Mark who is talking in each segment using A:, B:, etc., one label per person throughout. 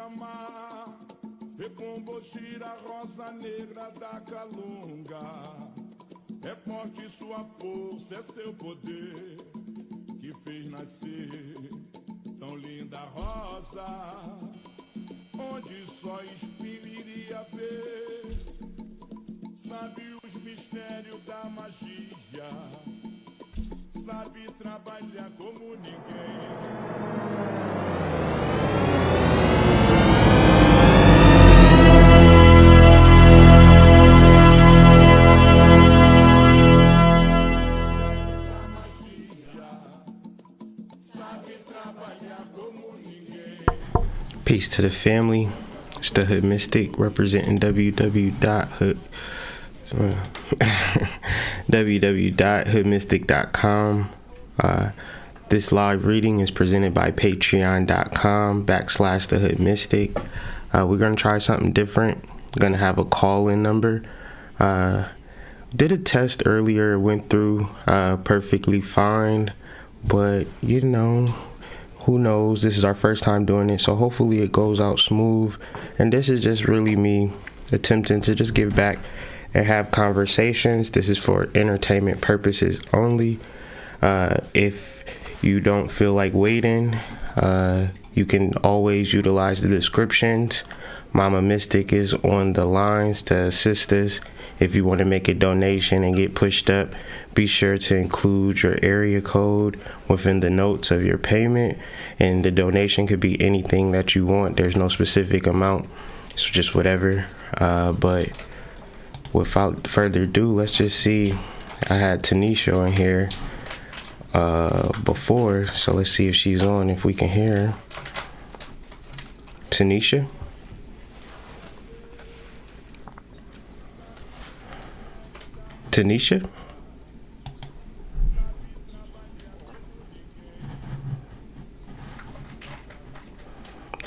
A: amar, recombotir a rosa negra da calunga. É forte sua força, é seu poder, que fez nascer tão linda rosa, onde só espinho iria ver. Sabe os mistérios da magia, sabe trabalhar como ninguém.
B: Peace to the family. It's the HoodMystic representing www.hoodmystic.com. This live reading is presented by patreon.com/the HoodMystic. We're going to try something different. We're going to have a call-in number. Did a test earlier, went through perfectly fine, but you know, who knows? This is our first time doing it, so hopefully it goes out smooth. And this is just really me attempting to just give back and have conversations. This is for entertainment purposes only. If you don't feel like waiting, you can always utilize the descriptions. Mama Mystic is on the lines to assist us. If you want to make a donation and get pushed up, be sure to include your area code within the notes of your payment. And the donation could be anything that you want. There's no specific amount. It's just whatever. But without further ado, let's just see. I had Tanisha on here before, so let's see if she's on, if we can hear her. Tanisha? Tanisha?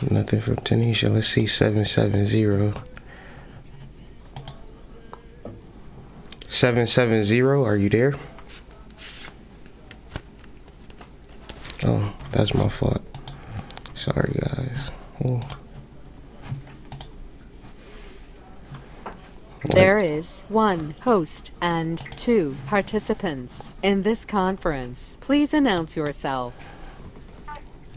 B: Nothing from Tanisha. Let's see. 770. 770, are you there? Oh, that's my fault. Sorry, guys. Ooh.
C: There is one host and two participants in this conference. Please announce yourself.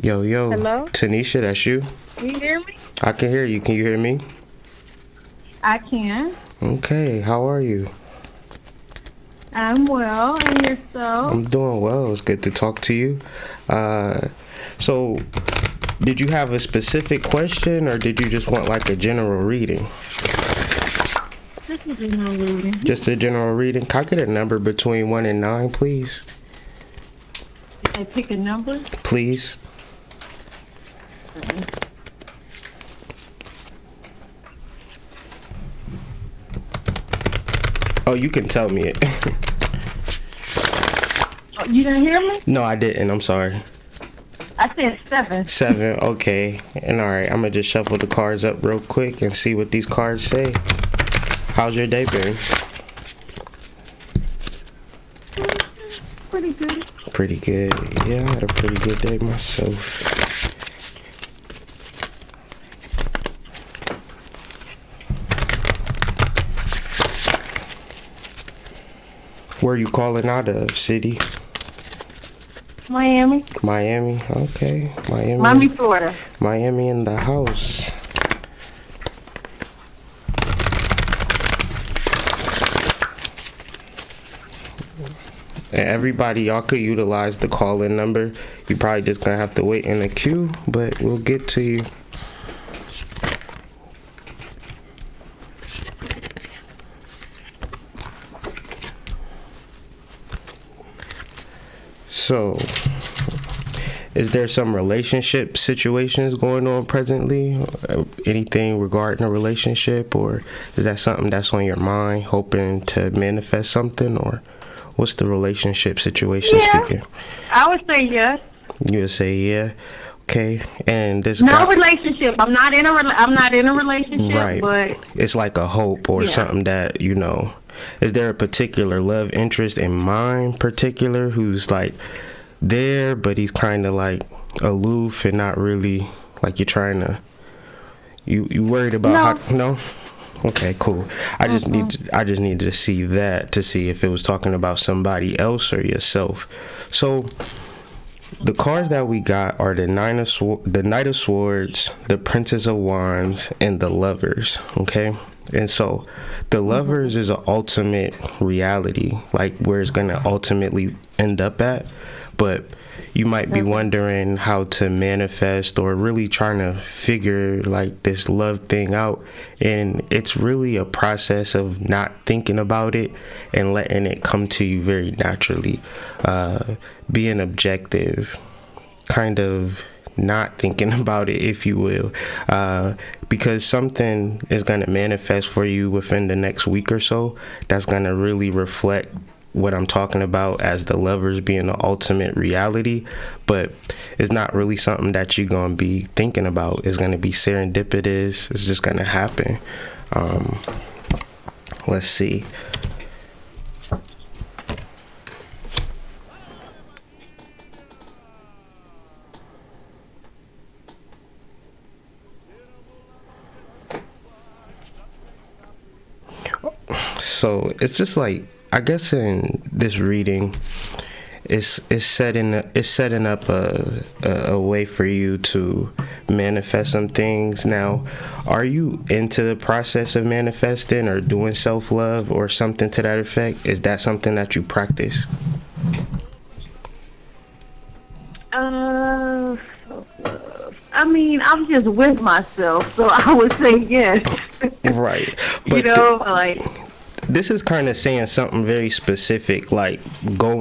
B: Yo.
D: Hello?
B: Tanisha, that's you?
D: Can you hear me?
B: I can hear you. Can you hear me?
D: I can.
B: Okay, how are you?
D: I'm well, and yourself?
B: I'm doing well. It's good to talk to you. So, did you have a specific question, or did you just want like a general reading?
D: Just a general reading.
B: Just a general reading. Can I get a number between 1 and 9, please?
D: Can I pick a number?
B: Please. Oh, you can tell me it.
D: Oh, you didn't hear me?
B: No, I didn't. I'm sorry.
D: I said 7.
B: 7, okay. And all right, I'm going to just shuffle the cards up real quick and see what these cards say. How's your day been?
D: Pretty good.
B: Pretty good. Yeah, I had a pretty good day myself. Where are you calling out of, city?
D: Miami.
B: Miami, okay.
D: Miami, Florida.
B: Miami in the house. And everybody, y'all could utilize the call-in number. You probably just gonna have to wait in the queue, but we'll get to you. So, is there some relationship situations going on presently? Anything regarding a relationship, or is that something that's on your mind, hoping to manifest something, or what's the relationship situation speaking?
D: I would say yes.
B: You would say yeah. Okay, and this
D: relationship. I'm not in a relationship,
B: right?
D: But
B: it's like a hope or something that you know. Is there a particular love interest in mind, particular who's like there, but he's kind of like aloof and not really like you're trying to You worried about
D: No.
B: how? No. Okay, cool. I just needed to see that to see if it was talking about somebody else or yourself. So the cards that we got are the Knight of Swords, the Princess of Wands, and the Lovers. Okay, and so the Lovers is an ultimate reality, like where it's gonna ultimately end up at. But you might be wondering how to manifest or really trying to figure like this love thing out, and it's really a process of not thinking about it and letting it come to you very naturally, being objective, kind of not thinking about it, if you will, because something is going to manifest for you within the next week or so that's going to really reflect what I'm talking about as the Lovers being the ultimate reality. But it's not really something that you're going to be thinking about. It's going to be serendipitous. It's just going to happen. Let's see. So it's just like, I guess in this reading, it's setting up a way for you to manifest some things. Now, are you into the process of manifesting or doing self-love or something to that effect? Is that something that you practice?
D: I mean, I'm just with myself, so I would say yes.
B: Right. But
D: like
B: this is kind of saying something very specific, like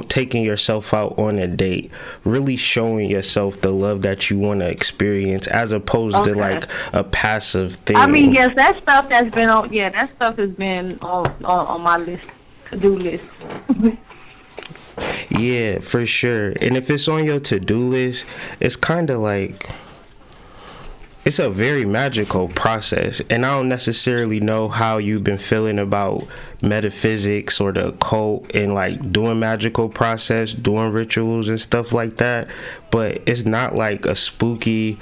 B: taking yourself out on a date, really showing yourself the love that you want to experience, as opposed to like a passive thing.
D: I mean, yes, that stuff has been on. Yeah, that stuff has been on my list, to-do list.
B: Yeah, for sure. And if it's on your to-do list, it's kind of like, it's a very magical process. And I don't necessarily know how you've been feeling about metaphysics or the occult and like doing magical process, doing rituals and stuff like that. But it's not like a spooky,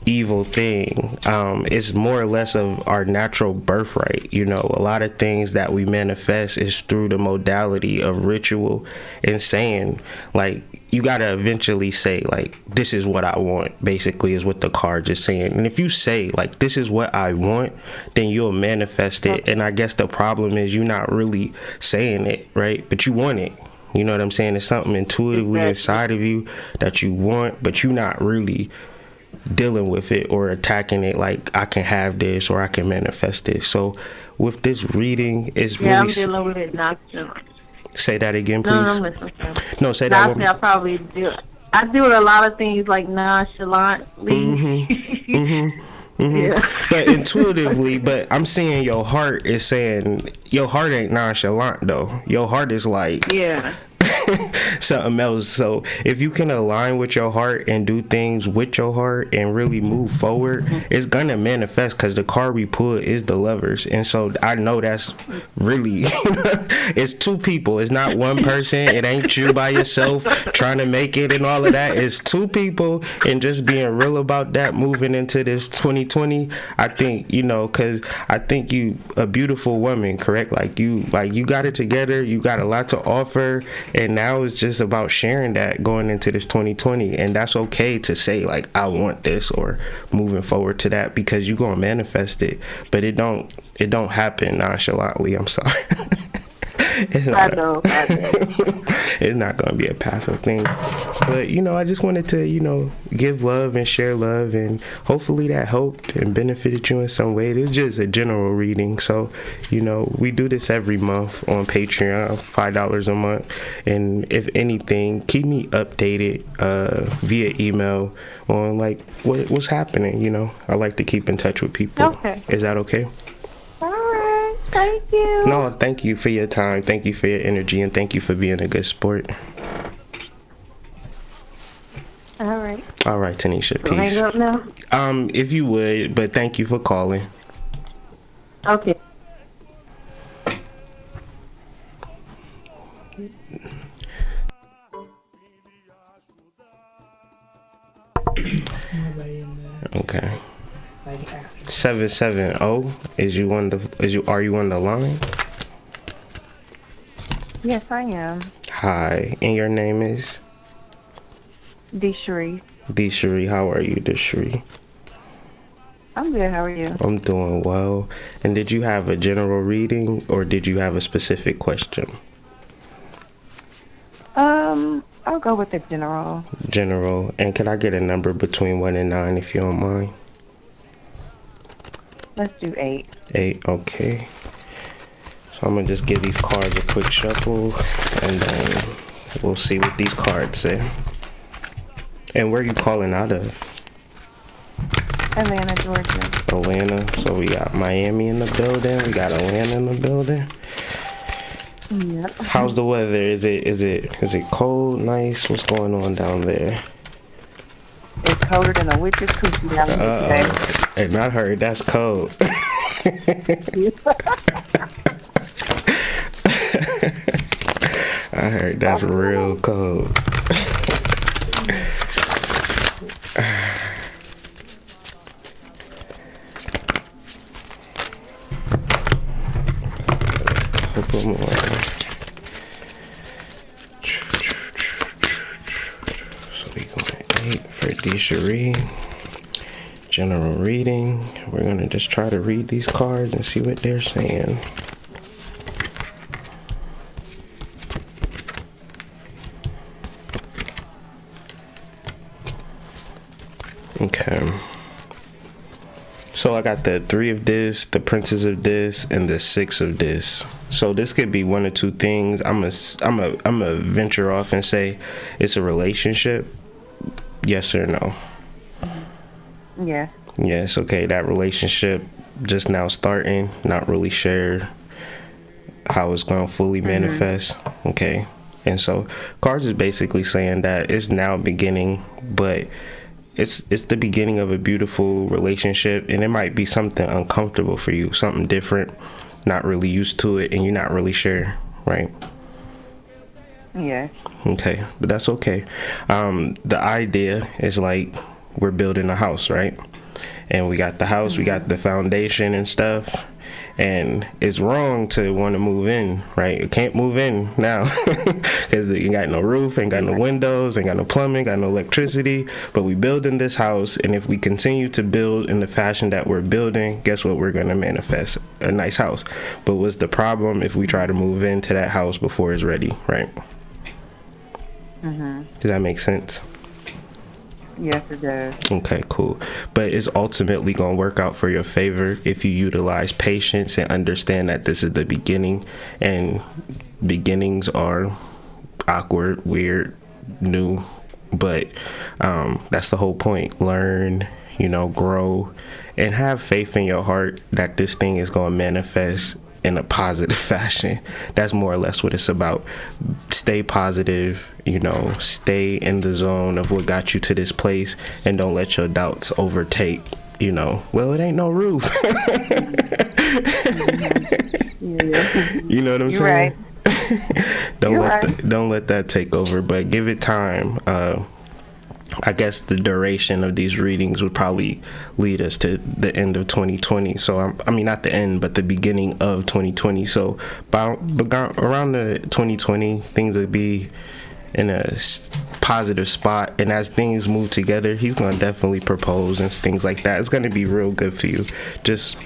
B: evil thing. It's more or less of our natural birthright. You know, a lot of things that we manifest is through the modality of ritual and saying, like, you gotta eventually say, like, this is what I want, basically, is what the card is saying. And if you say, like, this is what I want, then you'll manifest it. And I guess the problem is you're not really saying it, right? But you want it. You know what I'm saying? It's something intuitively inside of you that you want, but you're not really dealing with it or attacking it like, I can have this or I can manifest this. So with this reading, it's really...
D: I'm dealing with it now.
B: Say that again, please.
D: No, I'm listening.
B: No, say that one.
D: I probably do. I do a lot of things like nonchalantly. Yeah.
B: But intuitively, but I'm seeing your heart is saying, your heart ain't nonchalant though. Your heart is like,
D: yeah,
B: something else. So if you can align with your heart and do things with your heart and really move forward, it's gonna manifest, because the card we pulled is the Lovers. And so I know that's really it's two people. It's not one person. It ain't you by yourself trying to make it and all of that. It's two people, and just being real about that moving into this 2020. I think, you know, because I think you a beautiful woman, correct? Like you got it together. You got a lot to offer, and now it's just about sharing that going into this 2020. And that's okay to say, like, I want this, or moving forward to that, because you're gonna manifest it. But it don't happen nonchalantly. I'm sorry. It's not gonna be a passive thing. But, you know, I just wanted to, you know, give love and share love, and hopefully that helped and benefited you in some way. It's just a general reading. So, you know, we do this every month on Patreon, $5 a month. And if anything, keep me updated via email on like what's happening. You know, I like to keep in touch with people.
D: Okay.
B: Is that okay?
D: Thank you.
B: No, thank you for your time. Thank you for your energy, and thank you for being a good sport.
D: All right.
B: All right, Tanisha.
D: So
B: Peace.
D: hang up now?
B: If you would, but thank you for calling.
D: Okay.
B: Okay. 770. Are you on the line?
D: Yes, I am.
B: Hi, and your name is?
D: Sheree.
B: Sheree, how are you, Sheree?
D: I'm good. How are you?
B: I'm doing well. And did you have a general reading or did you have a specific question?
D: I'll go with the general.
B: General. And can I get a number between 1 and 9 if you don't mind?
D: Let's do 8.
B: 8, okay. So I'm going to just give these cards a quick shuffle and then we'll see what these cards say. And where are you calling out of?
D: Atlanta, Georgia.
B: Atlanta. So we got Miami in the building. We got Atlanta in the building.
D: Yep.
B: How's the weather? Is it cold, nice? What's going on down there?
D: It's colder than a witch's coochie down here today.
B: And I heard that's cold. I heard that's real cold. Couple more. So we going 8 for Sheree. General reading. We're gonna just try to read these cards and see what they're saying. Okay. So I got the 3 of this, the Princess of this, and the 6 of this. So this could be one or two things. I'm a venture off and say it's a relationship. Yes or no?
D: Yes.
B: Yes. Okay. That relationship just now starting. Not really sure how it's going to fully manifest. Okay. And so cards is basically saying that it's now beginning, but it's the beginning of a beautiful relationship, and it might be something uncomfortable for you, something different, not really used to it, and you're not really sure, right?
D: Yeah.
B: Okay, but that's okay. The idea is like we're building a house, right? And we got the house, we got the foundation and stuff, and it's wrong to want to move in, right? You can't move in now because you got no roof, ain't got no windows, ain't got no plumbing, got no electricity, but we building this house, and if we continue to build in the fashion that we're building, guess what? We're going to manifest a nice house. But what's the problem if we try to move into that house before it's ready, right? Does that make sense?
D: Yes, it does.
B: Okay, cool. But it's ultimately going to work out for your favor if you utilize patience and understand that this is the beginning, and beginnings are awkward, weird, new, but that's the whole point. Learn, grow, and have faith in your heart that this thing is going to manifest in a positive fashion. That's more or less what it's about. Stay positive, stay in the zone of what got you to this place, and don't let your doubts overtake, well, it ain't no roof. You know what I'm saying? Right. Don't let that take over, but give it time. I guess the duration of these readings would probably lead us to the end of 2020. So, I mean, not the end, but the beginning of 2020. So, around the 2020, things would be in a positive spot. And as things move together, he's going to definitely propose and things like that. It's going to be real good for you. Just,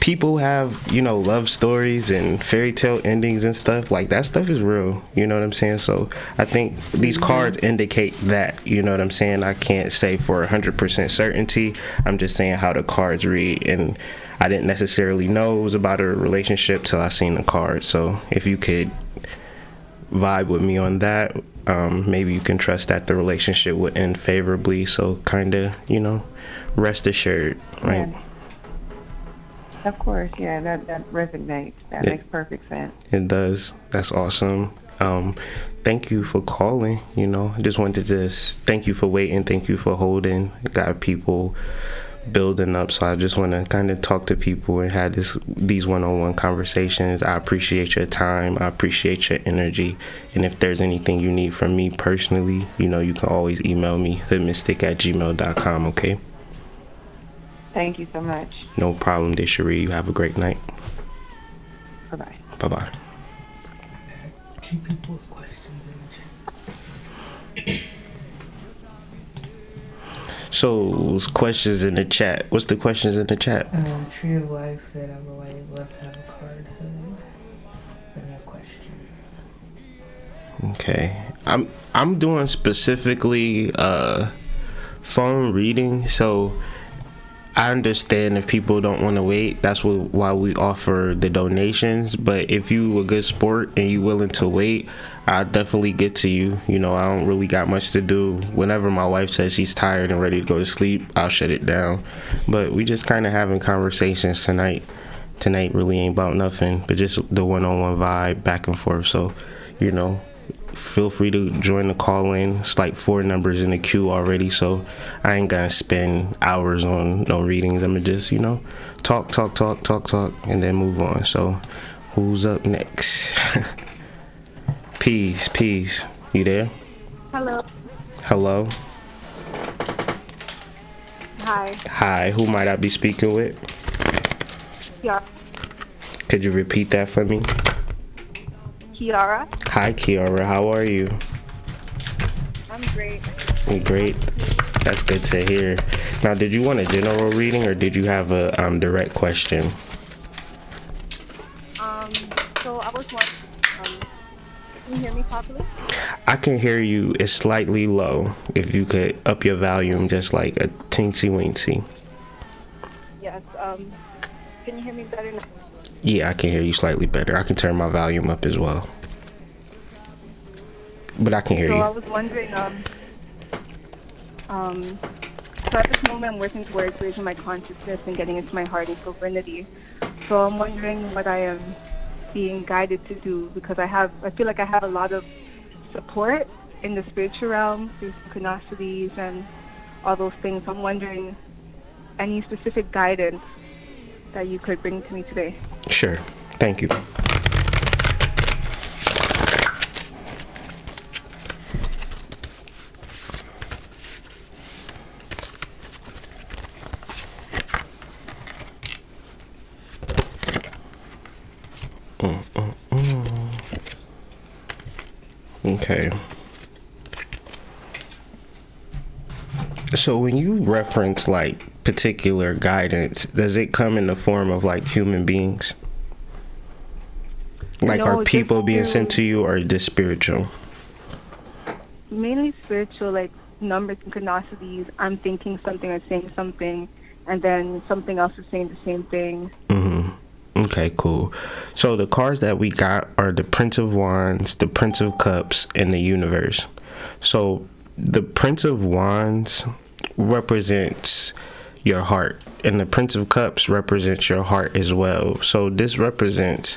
B: people have, love stories and fairy tale endings and stuff. Like, that stuff is real. You know what I'm saying? So I think these cards indicate that. You know what I'm saying? I can't say for 100% certainty. I'm just saying how the cards read. And I didn't necessarily know it was about a relationship till I seen the card. So if you could vibe with me on that, maybe you can trust that the relationship would end favorably. So kind of, rest assured, right?
D: Yeah. Of course, yeah, that resonates. That makes perfect sense.
B: It does. That's awesome. Thank you for calling. I just wanted to thank you for waiting. Thank you for holding. Got people building up, so I just want to kind of talk to people and have these one-on-one conversations. I appreciate your time. I appreciate your energy. And if there's anything you need from me personally, you know, you can always email me, HoodMystic@gmail.com, okay?
D: Thank you so much.
B: No problem, dear Sheree. You have a great night.
D: Bye-bye.
B: Bye-bye.
E: Two people's questions in the chat.
B: So, questions in the chat. What's the questions in the chat?
E: Tree of Life said, I've always loved to have a card hood. And a question.
B: Okay. I'm doing specifically phone reading, so I understand if people don't want to wait. That's why we offer the donations. But if you a good sport and you willing to wait, I'll definitely get to you. You know, I don't really got much to do. Whenever my wife says she's tired and ready to go to sleep, I'll shut it down. But we just kind of having conversations tonight. Tonight really ain't about nothing, but just the one-on-one vibe back and forth. So, you know, feel free to join the call in. It's like 4 numbers in the queue already, so I ain't gonna spend hours on no readings. I'm gonna just, you know, talk, and then move on. So, who's up next? Peace. You there? Hello. Hi. Who might I be speaking with?
F: Kyra.
B: Could you repeat that for me?
F: Kyra.
B: Hi, Kyra. How are you?
F: I'm great.
B: Great. That's good to hear. Now, did you want a general reading or did you have a direct question?
F: So I was wondering, can you hear me properly?
B: I can hear you. It's slightly low. If you could up your volume just like a teensy weensy.
F: Yes. Can you hear me better now?
B: Yeah, I can hear you slightly better. I can turn my volume up as well. But I can hear you.
F: So I was wondering, so at this moment I'm working towards raising my consciousness and getting into my heart and sovereignty. So I'm wondering what I am being guided to do, because I feel like I have a lot of support in the spiritual realm through synchronicities and all those things. I'm wondering any specific guidance that you could bring to me today.
B: Sure. Thank you. Okay. So when you reference like particular guidance, does it come in the form of like human beings? Like,
F: No,
B: are people
F: just
B: being sent to you, or is this spiritual?
F: Mainly spiritual, like numbers, synchronicities. I'm thinking something or saying something, and then something else is saying the same thing.
B: Okay, cool. So the cards that we got are the Prince of Wands, the Prince of Cups, and the Universe. So the Prince of Wands represents your heart, and the Prince of Cups represents your heart as well. So this represents,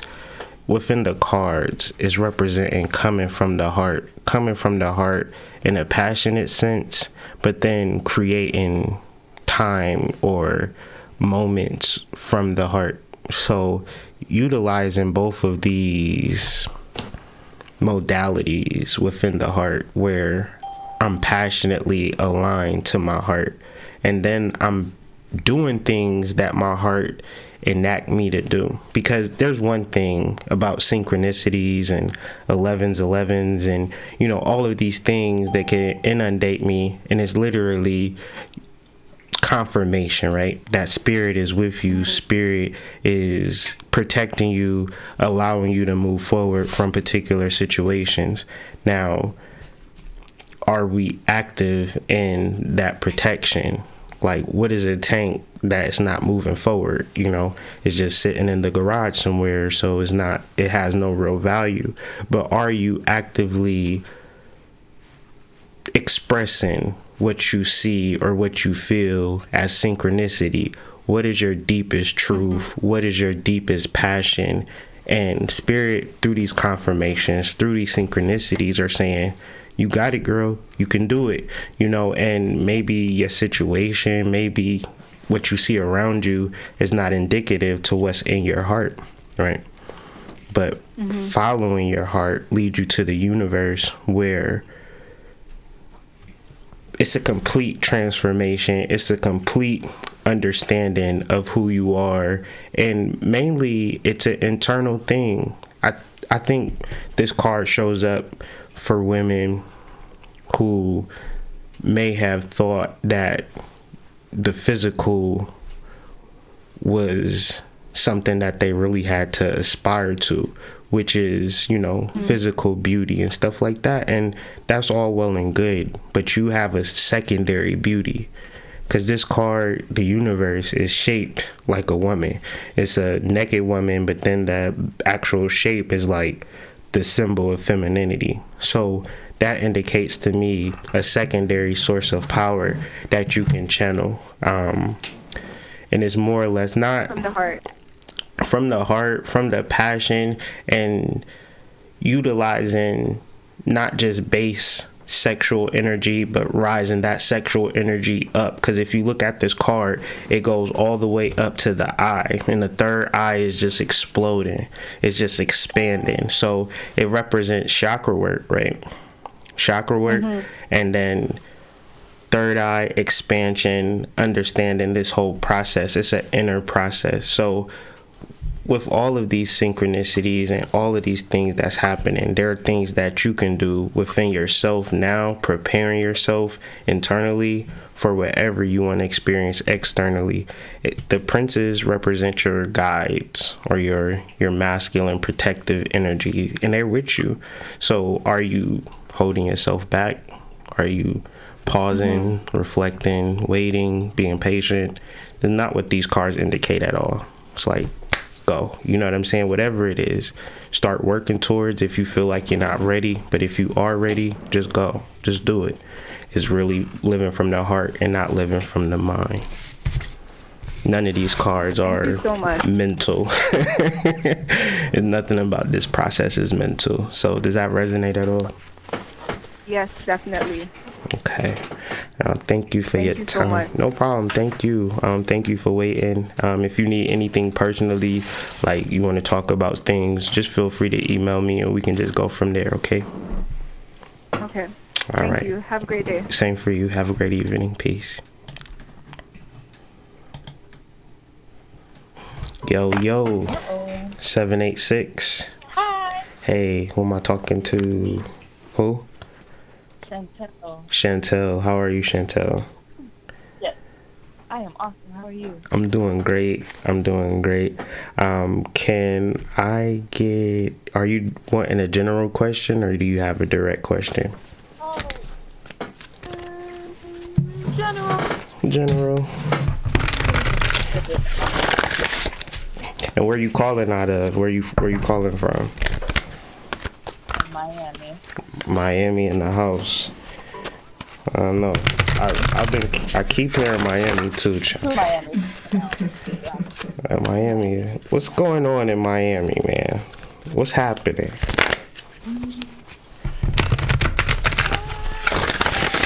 B: within the cards, is representing coming from the heart in a passionate sense, but then creating time or moments from the heart. So utilizing both of these modalities within the heart, where I'm passionately aligned to my heart, and then I'm doing things that my heart enact me to do. Because there's one thing about synchronicities and 11s and, you know, all of these things that can inundate me, and it's literally confirmation, right? That spirit is with you. Spirit is protecting you, allowing you to move forward from particular situations. Now, are we active in that protection? Like, what is a tank that's not moving forward? You know, it's just sitting in the garage somewhere, so it has no real value. But are you actively expressing what you see or what you feel as synchronicity? What is your deepest truth? What is your deepest passion? And spirit, through these confirmations, through these synchronicities, are saying, you got it, girl. You can do it. You know, and maybe your situation, maybe what you see around you is not indicative to what's in your heart, right? But following your heart leads you to the universe, where it's a complete transformation. It's a complete understanding of who you are, and mainly it's an internal thing. I think this card shows up for women who may have thought that the physical was something that they really had to aspire to, which is, physical beauty and stuff like that. And that's all well and good, but you have a secondary beauty, because this card, the universe, is shaped like a woman. It's a naked woman, but then the actual shape is like the symbol of femininity. So that indicates to me a secondary source of power that you can channel. And it's more or less not
F: From the heart.
B: From the heart, from the passion, and utilizing not just base sexual energy, but rising that sexual energy up. Because if you look at this card, it goes all the way up to the eye, and the third eye is just exploding. It's just expanding. So it represents chakra work, right? Chakra work. And then third eye expansion, understanding this whole process. It's an inner process. So with all of these synchronicities and all of these things that's happening, there are things that you can do within yourself now, preparing yourself internally for whatever you want to experience externally. The princes represent your guides, or your masculine protective energy, and they're with you. So are you holding yourself back? Are you pausing, reflecting, waiting, being patient? That's not what these cards indicate at all. It's like, go. You know what I'm saying? Whatever it is, start working towards. If you feel like you're not ready, but if you are ready, just go. Just do it. It's really living from the heart and not living from the mind. None of these cards are mental. And nothing about this process is mental. So does that resonate at all?
F: Yes, definitely.
B: Okay. Thank you for your time.
F: So much.
B: No problem. Thank you. Thank you for waiting. If you need anything personally, like you want to talk about things, just feel free to email me and we can just go from there, okay?
F: Okay.
B: All right.
F: Thank you. Have a great day.
B: Same for you. Have a great evening. Peace. Yo. 786.
G: Hi.
B: Hey, who am I talking to? Who? Chantal. How are you, Chantal?
G: Yes. I am awesome. How are you?
B: I'm doing great. Can I get... Are you wanting a general question, or do you have a direct question? General. And where you calling out of? Where you calling from? Miami in the house. I don't know. I keep hearing Miami too,
G: Miami.
B: Miami. What's going on in Miami, man? What's happening?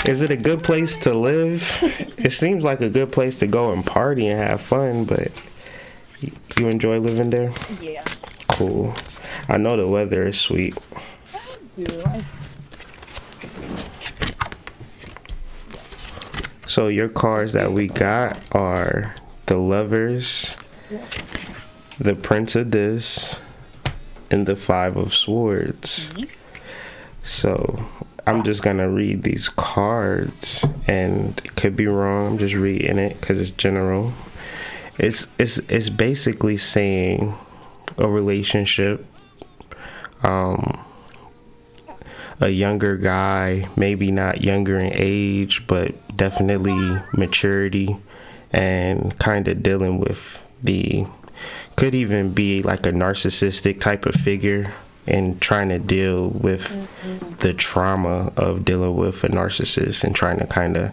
B: Is it a good place to live? It seems like a good place to go and party and have fun, but you enjoy living there?
G: Yeah.
B: Cool. I know the weather is sweet.
G: I do.
B: So your cards that we got are the Lovers, the Prince of this, and the Five of Swords. So I'm just gonna read these cards, and it could be wrong. I'm just reading it because it's general. It's basically saying a relationship, a younger guy, maybe not younger in age, but definitely maturity, and kind of dealing with could even be like a narcissistic type of figure, and trying to deal with the trauma of dealing with a narcissist and trying to kind of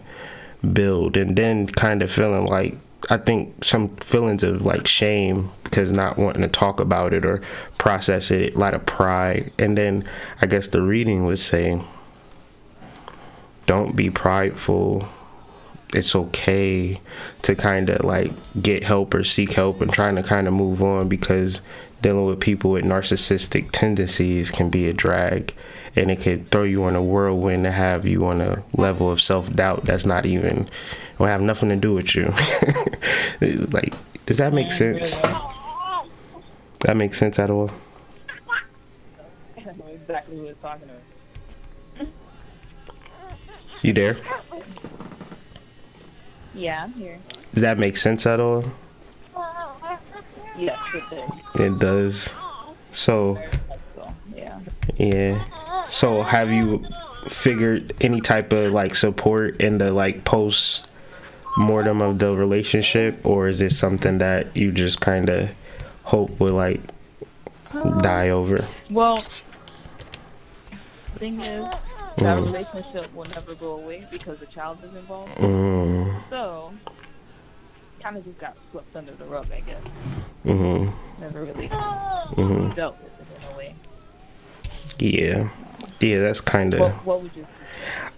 B: build, and then kind of feeling like, I think some feelings of like shame because not wanting to talk about it or process it, a lot of pride. And then I guess the reading would say, don't be prideful it's okay to kind of like get help or seek help and trying to kind of move on, because dealing with people with narcissistic tendencies can be a drag, and it can throw you on a whirlwind to have you on a level of self-doubt that's not even, will have nothing to do with you. Like, does that make sense? That makes sense at all?
G: I know exactly who it's talking about.
B: You there?
G: Yeah, I'm here.
B: Does that make sense at all?
G: Yes, it does.
B: It does. So, yeah. So have you figured any type of like support in the like post mortem of the relationship, or is it something that you just kind of hope will like die over?
G: Well, the thing is, that relationship will never go away because the child is involved. So, kind of just got swept under the rug, I guess. Never really dealt with it in a way.
B: Yeah, that's kind of.
G: What would you?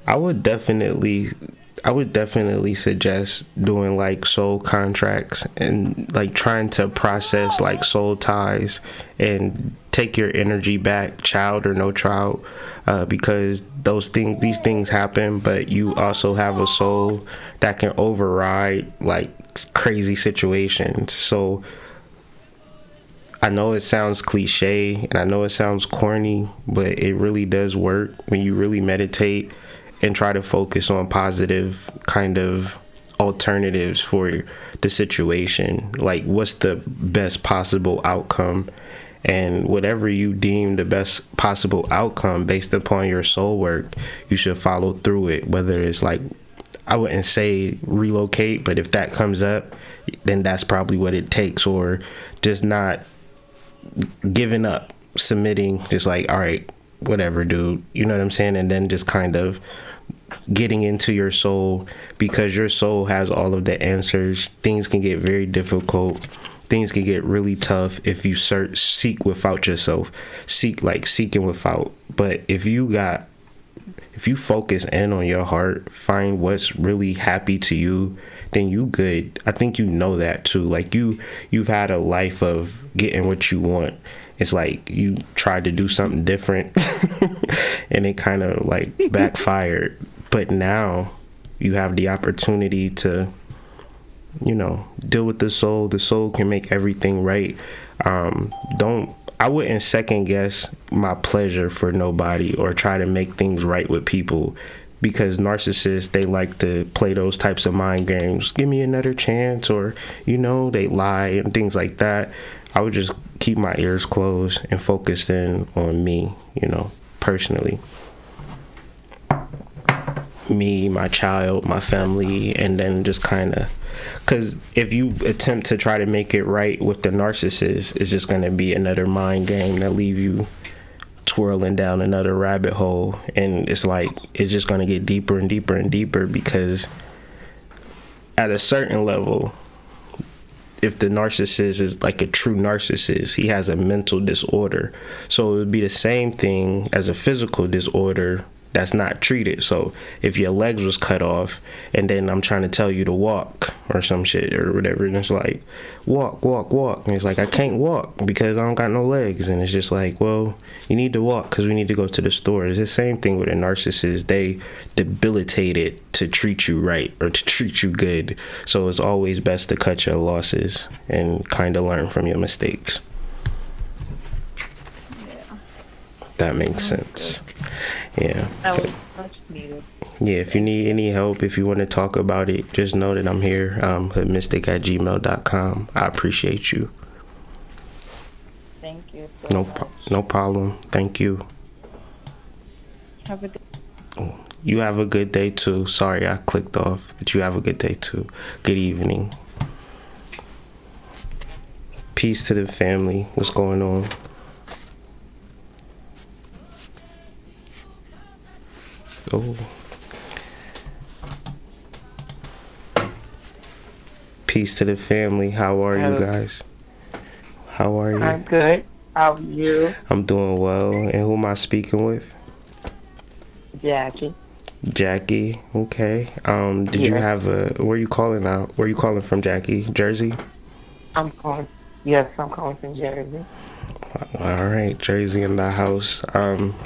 B: I would definitely suggest doing like soul contracts and like trying to process like soul ties and take your energy back, child or no child, because these things happen, but you also have a soul that can override like crazy situations. So I know it sounds cliche and I know it sounds corny, but it really does work when you really meditate and try to focus on positive kind of alternatives for the situation. Like, what's the best possible outcome? And whatever you deem the best possible outcome based upon your soul work, you should follow through it. Whether it's like, I wouldn't say relocate, but if that comes up, then that's probably what it takes. Or just not giving up, submitting, just like, all right, whatever, dude. You know what I'm saying? And then just kind of getting into your soul, because your soul has all of the answers. Things can get very difficult. Things can get really tough if you seek without yourself. Seeking without. But if you focus in on your heart, find what's really happy to you, then you good. I think you know that too. Like you've had a life of getting what you want. It's like you tried to do something different and it kind of like backfired. But now you have the opportunity to, deal with the soul. The soul can make everything right. I wouldn't second guess my pleasure for nobody or try to make things right with people, because narcissists, they like to play those types of mind games. Give me another chance, or, they lie and things like that. I would just keep my ears closed and focus in on me, personally. Me, my child, my family, and then just kind of, because if you attempt to try to make it right with the narcissist, it's just going to be another mind game that leave you twirling down another rabbit hole, and it's like it's just going to get deeper and deeper and deeper, because at a certain level, if the narcissist is like a true narcissist, he has a mental disorder. So it would be the same thing as a physical disorder that's not treated. So if your legs was cut off and then I'm trying to tell you to walk or some shit or whatever, and it's like, walk. And it's like, I can't walk because I don't got no legs. And it's just like, well, you need to walk because we need to go to the store. It's the same thing with a narcissist. They debilitate it to treat you right or to treat you good. So it's always best to cut your losses and kind of learn from your mistakes. That makes sense. Yeah.
G: That was much needed.
B: Yeah, if you need any help, if you want to talk about it, just know that I'm here. HoodMystic@gmail.com. I appreciate you.
G: Thank you so much.
B: No problem. Thank you.
G: Have a good
B: You have a good day too. Sorry I clicked off, but you have a good day too. Good evening. Peace to the family. What's going on? Oh. Peace to the family. How are you guys? How are you?
D: I'm good. How are you?
B: I'm doing well. And who am I speaking with?
D: Jackie.
B: Jackie. Okay. Did you have where you calling out? Where you calling from, Jackie? Jersey?
H: I'm calling. Yes, I'm calling from Jersey.
B: All right, Jersey in the house.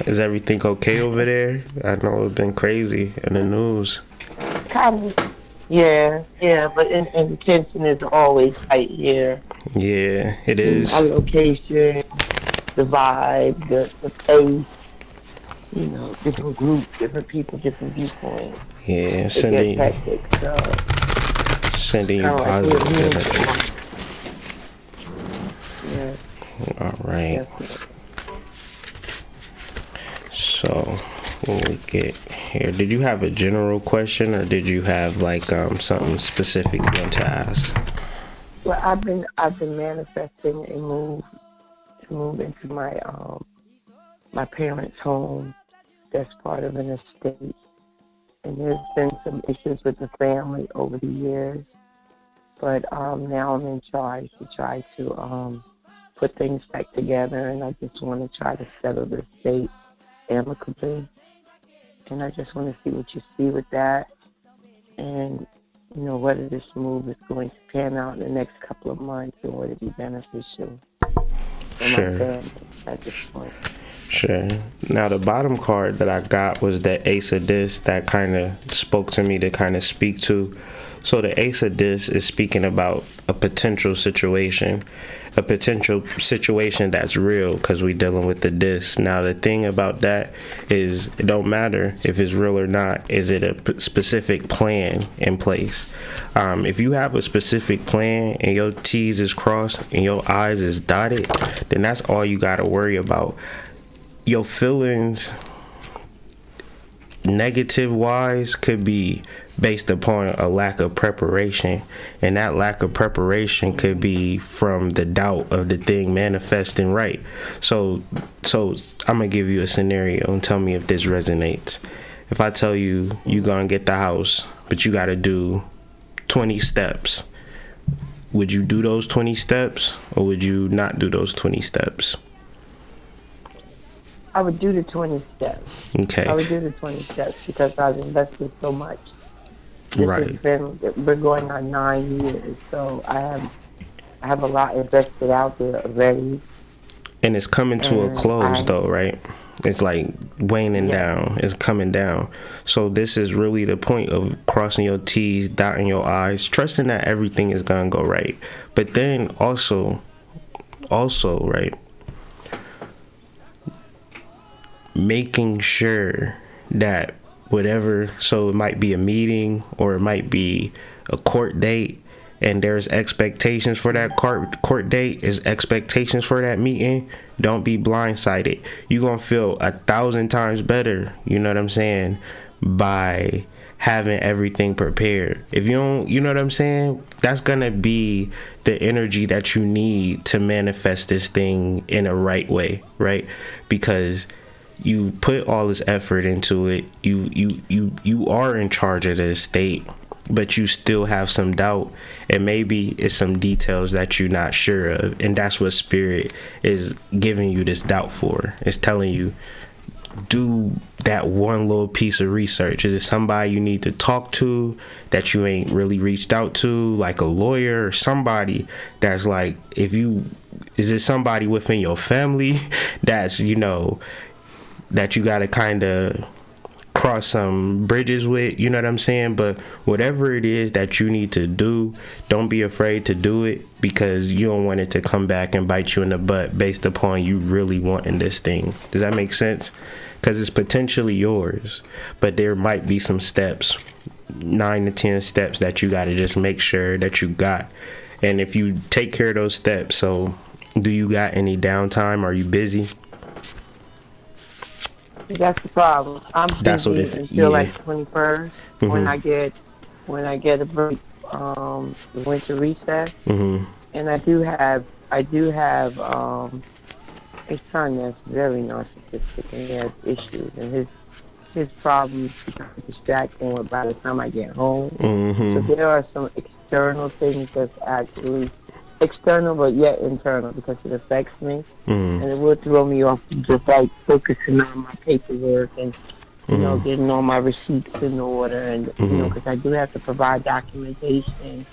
B: Is everything okay over there? I know it's been crazy in the news.
H: Kind of. Yeah, but and the tension is always tight here.
B: Yeah, it is.
H: Our location, the vibe, the pace. Different groups, different people, different viewpoints.
B: Yeah,
H: it gets hectic. So
B: sending you positive energy.
H: Yeah.
B: All right. So when we get here, did you have a general question, or did you have like something specific you want to ask?
H: Well, I've been manifesting a move to move into my parents' home. That's part of an estate, and there's been some issues with the family over the years. But now I'm in charge to try to put things back together, and I just want to try to settle the estate amicably. And I just want to see what you see with that, and whether this move is going to pan out in the next couple of months, or would it be beneficial for my family at this point.
B: Sure. Now, the bottom card that I got was the Ace of Discs that kind of spoke to me to kind of speak to. So the Ace of Discs is speaking about a potential situation that's real, because we're dealing with the disc. Now, the thing about that is it don't matter if it's real or not. Is it a specific plan in place? If you have a specific plan and your T's is crossed and your I's is dotted, then that's all you got to worry about. Your feelings, negative wise, could be based upon a lack of preparation, and that lack of preparation could be from the doubt of the thing manifesting right. So I'm gonna give you a scenario and tell me if this resonates. If I tell you gonna get the house, but you gotta do 20 steps, would you do those 20 steps, or would you not do those 20 steps?
H: I would do the 20 steps.
B: Okay.
H: I would do the 20 steps because I've invested so much.
B: Right.
H: We're going on 9 years, so I have a lot invested out there already.
B: And it's coming to a close, though, right? It's like waning down. It's coming down. So this is really the point of crossing your T's, dotting your I's, trusting that everything is gonna go right. But then also, right, making sure that whatever, so it might be a meeting or it might be a court date, and there's expectations for that court date, is expectations for that meeting. Don't be blindsided. You're gonna feel 1,000 times better, you know what I'm saying, by having everything prepared. If you don't, you know what I'm saying, that's gonna be the energy that you need to manifest this thing in a right way, right? Because you put all this effort into it. You are in charge of the estate, but you still have some doubt, and maybe it's some details that you're not sure of, and that's what Spirit is giving you this doubt for. It's telling you, do that one little piece of research. Is it somebody you need to talk to that you ain't really reached out to, like a lawyer or somebody that's like, is it somebody within your family that's, that you got to kind of cross some bridges with, you know what I'm saying? But whatever it is that you need to do, don't be afraid to do it, because you don't want it to come back and bite you in the butt based upon you really wanting this thing. Does that make sense? Because it's potentially yours, but there might be some steps, 9 to 10 steps that you got to just make sure that you got. And if you take care of those steps, so do you got any downtime? Are you busy?
H: That's the problem. I'm busy until like 21st when I get a break, the winter recess, and I do have a son that's very narcissistic and he has issues, and his problems become distracting by the time I get home. So there are some external things that's actually external but yet internal, because it affects me, and it will throw me off just like focusing on my paperwork and you know, getting all my receipts in order, and you know, because I do have to provide documentation,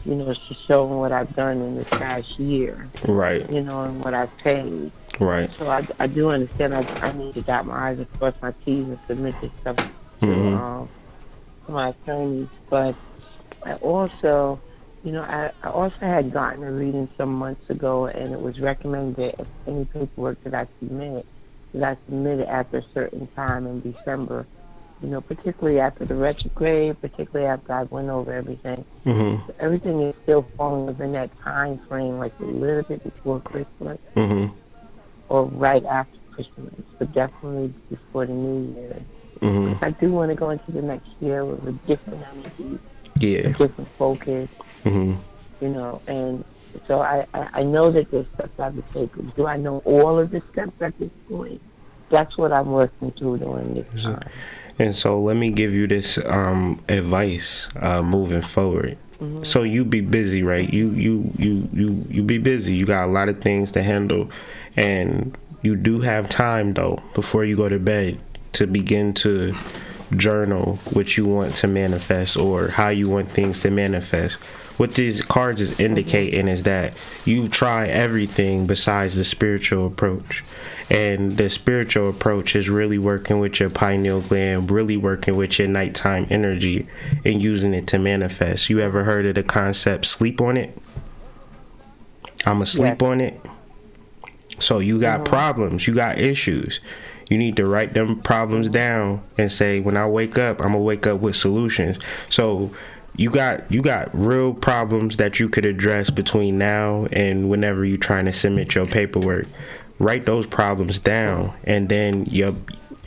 H: you know, to show what I've done in this past year,
B: Right.
H: you know, and what I've paid.
B: Right.
H: So I do understand I need to dot my I's and cross my T's and submit this stuff to my attorneys. But I also, you know, I also had gotten a reading some months ago, and it was recommended if any paperwork that I submit it after a certain time in December, you know, particularly after the retrograde, particularly after I went over everything. So everything is still falling within that time frame, like a little bit before Christmas or right after Christmas, but definitely before the New Year. I do want to go into the next year with a different energy, a different focus, you know, and so I know that there's steps I have to take. Do I know all of the steps at this point? That's what I'm working through during this time.
B: And so let me give you this advice moving forward. So you be busy, right? You be busy. You got a lot of things to handle, and you do have time though before you go to bed to begin to journal what you want to manifest or how you want things to manifest. What these cards is indicating is that you try everything besides the spiritual approach. And the spiritual approach is really working with your pineal gland, really working with your nighttime energy and using it to manifest. You ever heard of the concept sleep on it? I'm asleep on it. So you got problems, you got issues. You need to write them problems down and say, when I wake up, I'm gonna wake up with solutions. So you got real problems that you could address between now and whenever you're trying to submit your paperwork. Write those problems down, and then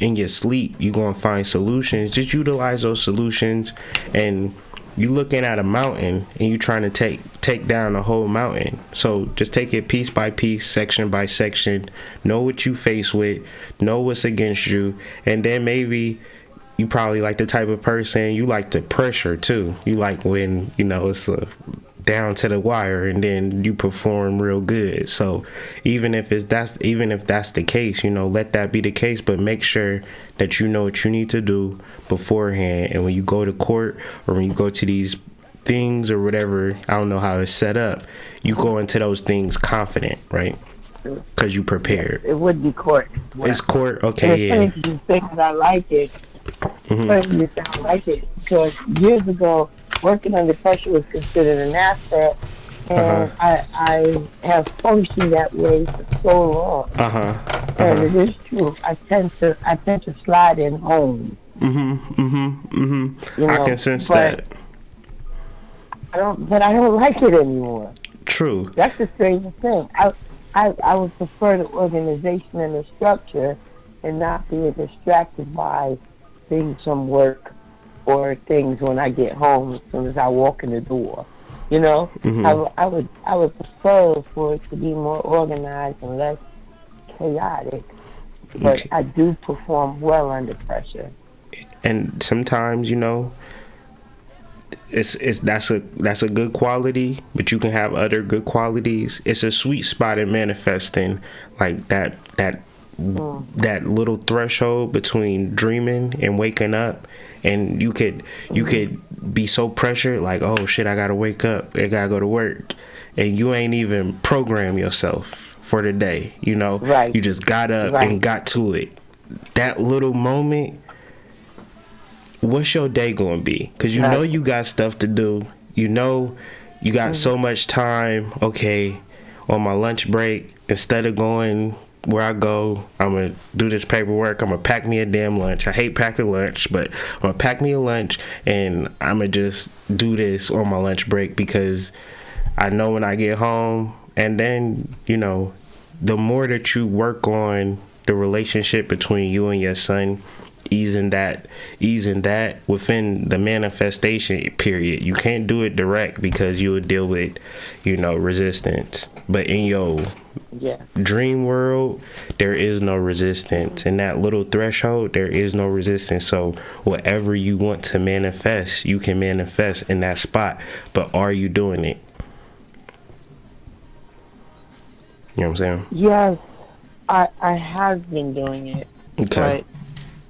B: in your sleep you're gonna find solutions. Just utilize those solutions, and you looking at a mountain and you trying to take down the whole mountain. So just take it piece by piece, section by section. Know what you face with, know what's against you, and then maybe you probably like the type of person, you like the pressure too. You like when, you know, it's down to the wire and then you perform real good. So even if that's the case, you know, let that be the case, but make sure that you know what you need to do beforehand. And when you go to court or when you go to these things or whatever, I don't know how it's set up, you go into those things confident, right? Because you prepared.
H: It would be court.
B: It's court, okay, yeah.
H: It's funny you say that I like it. I like it because years ago, working under pressure was considered an asset, and I have functioned that way for so long. And it is true. I tend to slide in home. You know,
B: I can sense that.
H: I don't like it anymore.
B: True.
H: That's the strangest thing. I would prefer the organization and the structure, and not being distracted by things from work or things when I get home as soon as I walk in the door. You know, I would prefer for it to be more organized and less chaotic. But I do perform well under pressure.
B: And sometimes, you know, that's a good quality, but you can have other good qualities. It's a sweet spot in manifesting, like that little threshold between dreaming and waking up. And you could be so pressured, like, oh shit, I gotta wake up, I gotta go to work, and you ain't even program yourself for the day, you know. Right. You just got up and got to it. That little moment, what's your day gonna be? Because you know you got stuff to do. You know you got so much time. Okay, on my lunch break, instead of going where I go, I'm gonna do this paperwork. I'm gonna pack me a damn lunch. I hate packing lunch, but I'm gonna pack me a lunch and I'm gonna just do this on my lunch break because I know when I get home. And then, you know, the more that you work on the relationship between you and your son, easing that within the manifestation period. You can't do it direct because you would deal with, you know, resistance. But in your dream world, there is no resistance. In that little threshold, there is no resistance. So whatever you want to manifest, you can manifest in that spot. But are you doing it? You know what I'm saying?
H: Yes, I have been doing it.
B: Okay.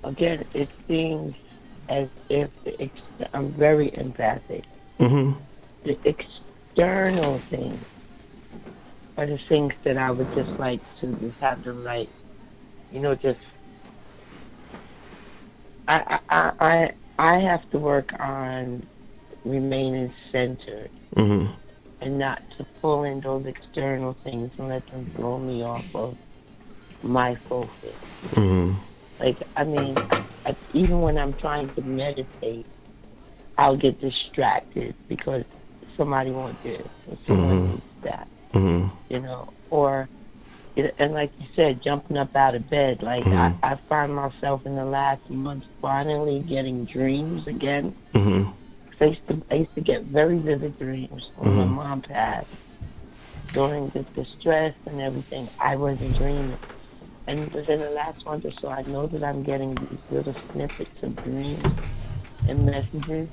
H: again, it seems as if I'm very empathic.
B: Mm-hmm.
H: The external things are the things that I would just like to just have them like, just I have to work on remaining centered
B: Mm-hmm.
H: and not to pull in those external things and let them throw me off of my focus.
B: Mm-hmm.
H: Like, even when I'm trying to meditate, I'll get distracted because somebody wants this or someone needs that, or, and like you said, jumping up out of bed. Like, I find myself in the last month finally getting dreams again.
B: Mm-hmm.
H: I used to get very vivid dreams when my mom passed. During the stress and everything, I wasn't dreaming. And within the last month or so, I know that I'm getting these little snippets of dreams and messages.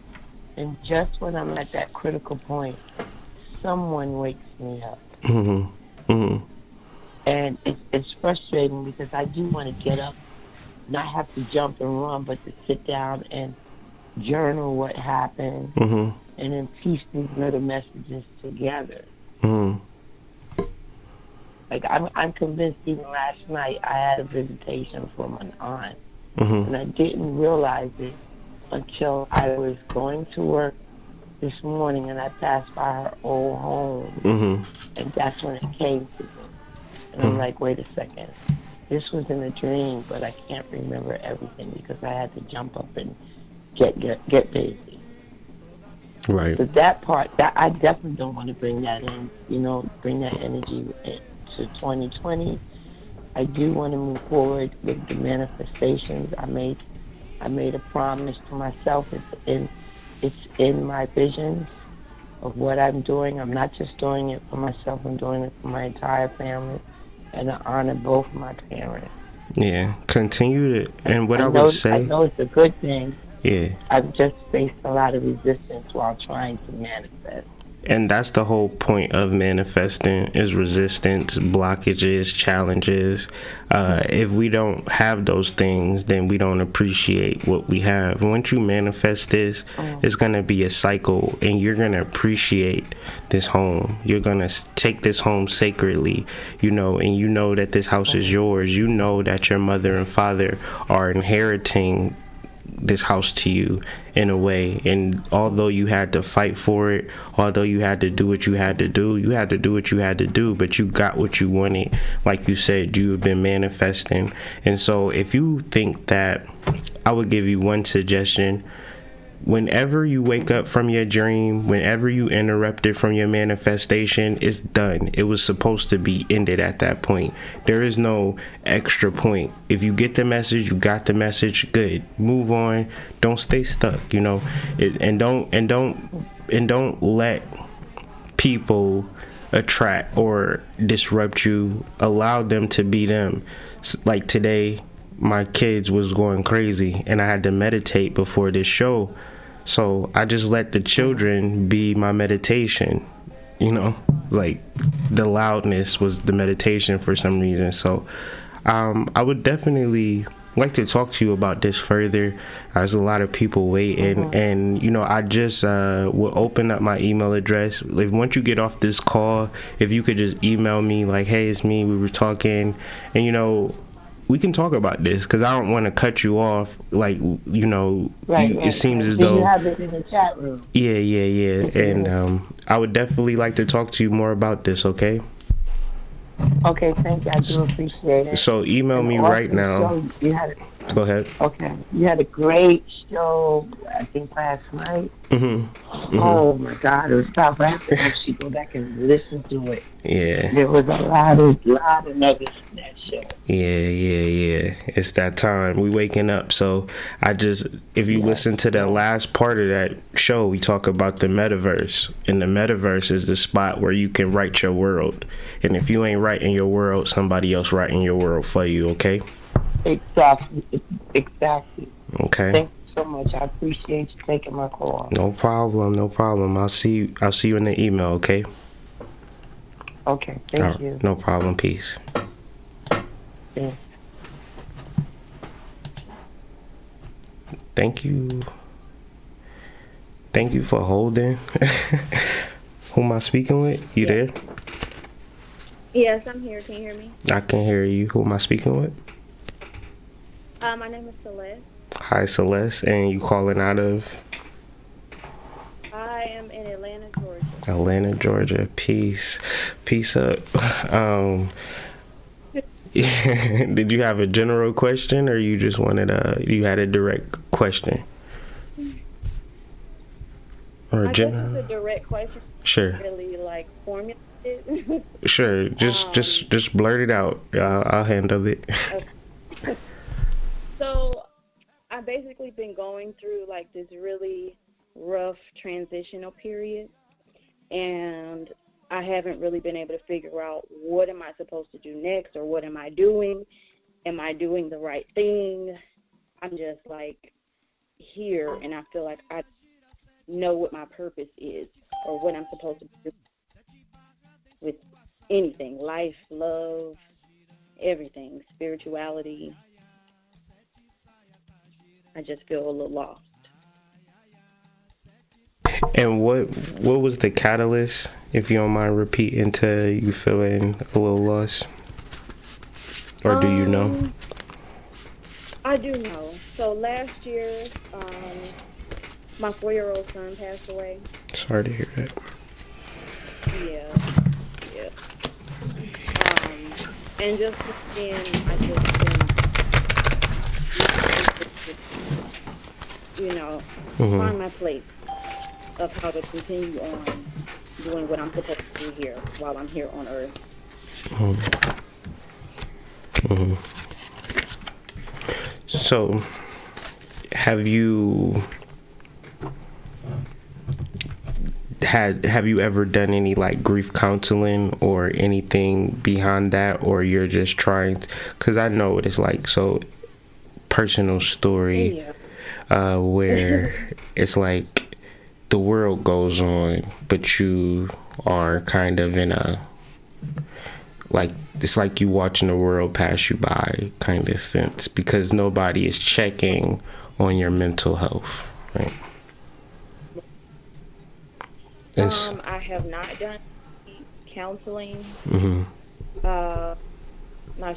H: And just when I'm at that critical point, someone wakes me up.
B: Mm-hmm. Mm-hmm.
H: And it's frustrating because I do want to get up, not have to jump and run, but to sit down and journal what happened and then piece these little messages together.
B: Mm-hmm.
H: Like, I'm convinced even last night I had a visitation from an aunt. And I didn't realize it until I was going to work this morning and I passed by her old home. And that's when it came to me. And I'm like, wait a second. This was in a dream, but I can't remember everything because I had to jump up and get busy.
B: Right.
H: So that part, that I definitely don't want to bring that in, bring that energy to 2020. I do want to move forward with the manifestations. I made a promise to myself. It's in my visions of what I'm doing. I'm not just doing it for myself. I'm doing it for my entire family, and I honor both my parents.
B: Yeah, continue to, and what I would say,
H: I know it's a good thing.
B: Yeah,
H: I've just faced a lot of resistance while trying to manifest.
B: and that's the whole point of manifesting, is resistance, blockages, challenges. If we don't have those things, then we don't appreciate what we have. Once you manifest this, it's going to be a cycle, and you're going to appreciate this home. You're going to take this home sacredly, and you know that this house is yours. You know that your mother and father are inheriting this house to you in a way, and although you had to fight for it, although you had to do what you had to do, but you got what you wanted. Like you said, you have been manifesting. And so if you think that, I would give you one suggestion. Whenever you wake up from your dream, whenever you interrupt it from your manifestation, it's done. It was supposed to be ended at that point. There is no extra point. If you get the message, you got the message, good. Move on. Don't stay stuck, and don't let people attract or disrupt you. Allow them to be them. Like today, my kids was going crazy and I had to meditate before this show, so I just let the children be my meditation, like the loudness was the meditation for some reason. So I would definitely like to talk to you about this further. There's a lot of people waiting, and I just will open up my email address. Like, once you get off this call, if you could just email me like, hey, it's me, we were talking, and we can talk about this, because I don't want to cut you off. Like,
H: Right.
B: It seems as though
H: you have it in the chat room.
B: Yeah. And I would definitely like to talk to you more about this, okay?
H: Okay, thank you. I do appreciate it.
B: So email me right now. Go ahead.
H: Okay. You had a great show, I think, last night. Oh, my God. It was tough. I have to actually go back and listen to it.
B: Yeah.
H: There was a lot of nuggets in that show.
B: Yeah. It's that time. We waking up. So if you listen to the last part of that show, we talk about the metaverse. And the metaverse is the spot where you can write your world. And if you ain't writing your world, somebody else writing your world for you, okay?
H: Exactly.
B: Okay.
H: Thank you so much. I appreciate you taking my call.
B: No problem. I'll see you in the email, okay?
H: Okay, thank you.
B: No problem. Peace.
H: Thanks.
B: Thank you. Thank you for holding. Who am I speaking with? You there?
I: Yes, I'm here. Can you hear me?
B: I can hear you. Who am I speaking with?
I: My name is Celeste.
B: Hi, Celeste. And you calling out of?
I: I am in Atlanta, Georgia.
B: Atlanta, Georgia. Peace. Peace up. Did you have a general question, or you just wanted you had a direct question? Or
I: I guess it's a direct question.
B: Sure.
I: Really like formulated.
B: Sure. Just blurt it out. I'll handle it.
I: Okay. So I've basically been going through like this really rough transitional period, and I haven't really been able to figure out what am I supposed to do next, or what am I doing? Am I doing the right thing? I'm just like here, and I feel like I know what my purpose is, or what I'm supposed to do with anything, life, love, everything, spirituality. I just feel a little lost.
B: And what was the catalyst, if you don't mind repeating, to you feeling a little lost? Or do you know?
I: I do know. So last year, my 4-year-old son passed away.
B: Sorry to hear that.
I: Yeah. And just then, I just been, find my place of how to continue on doing what I'm supposed to do here while I'm here on Earth.
B: So, have you ever done any like grief counseling or anything behind that, or you're just trying? Because I know what it's like. So, personal story, where it's like the world goes on, but you are kind of in a, like, it's like you watching the world pass you by kind of sense, because nobody is checking on your mental health, right?
I: I have not done counseling. Not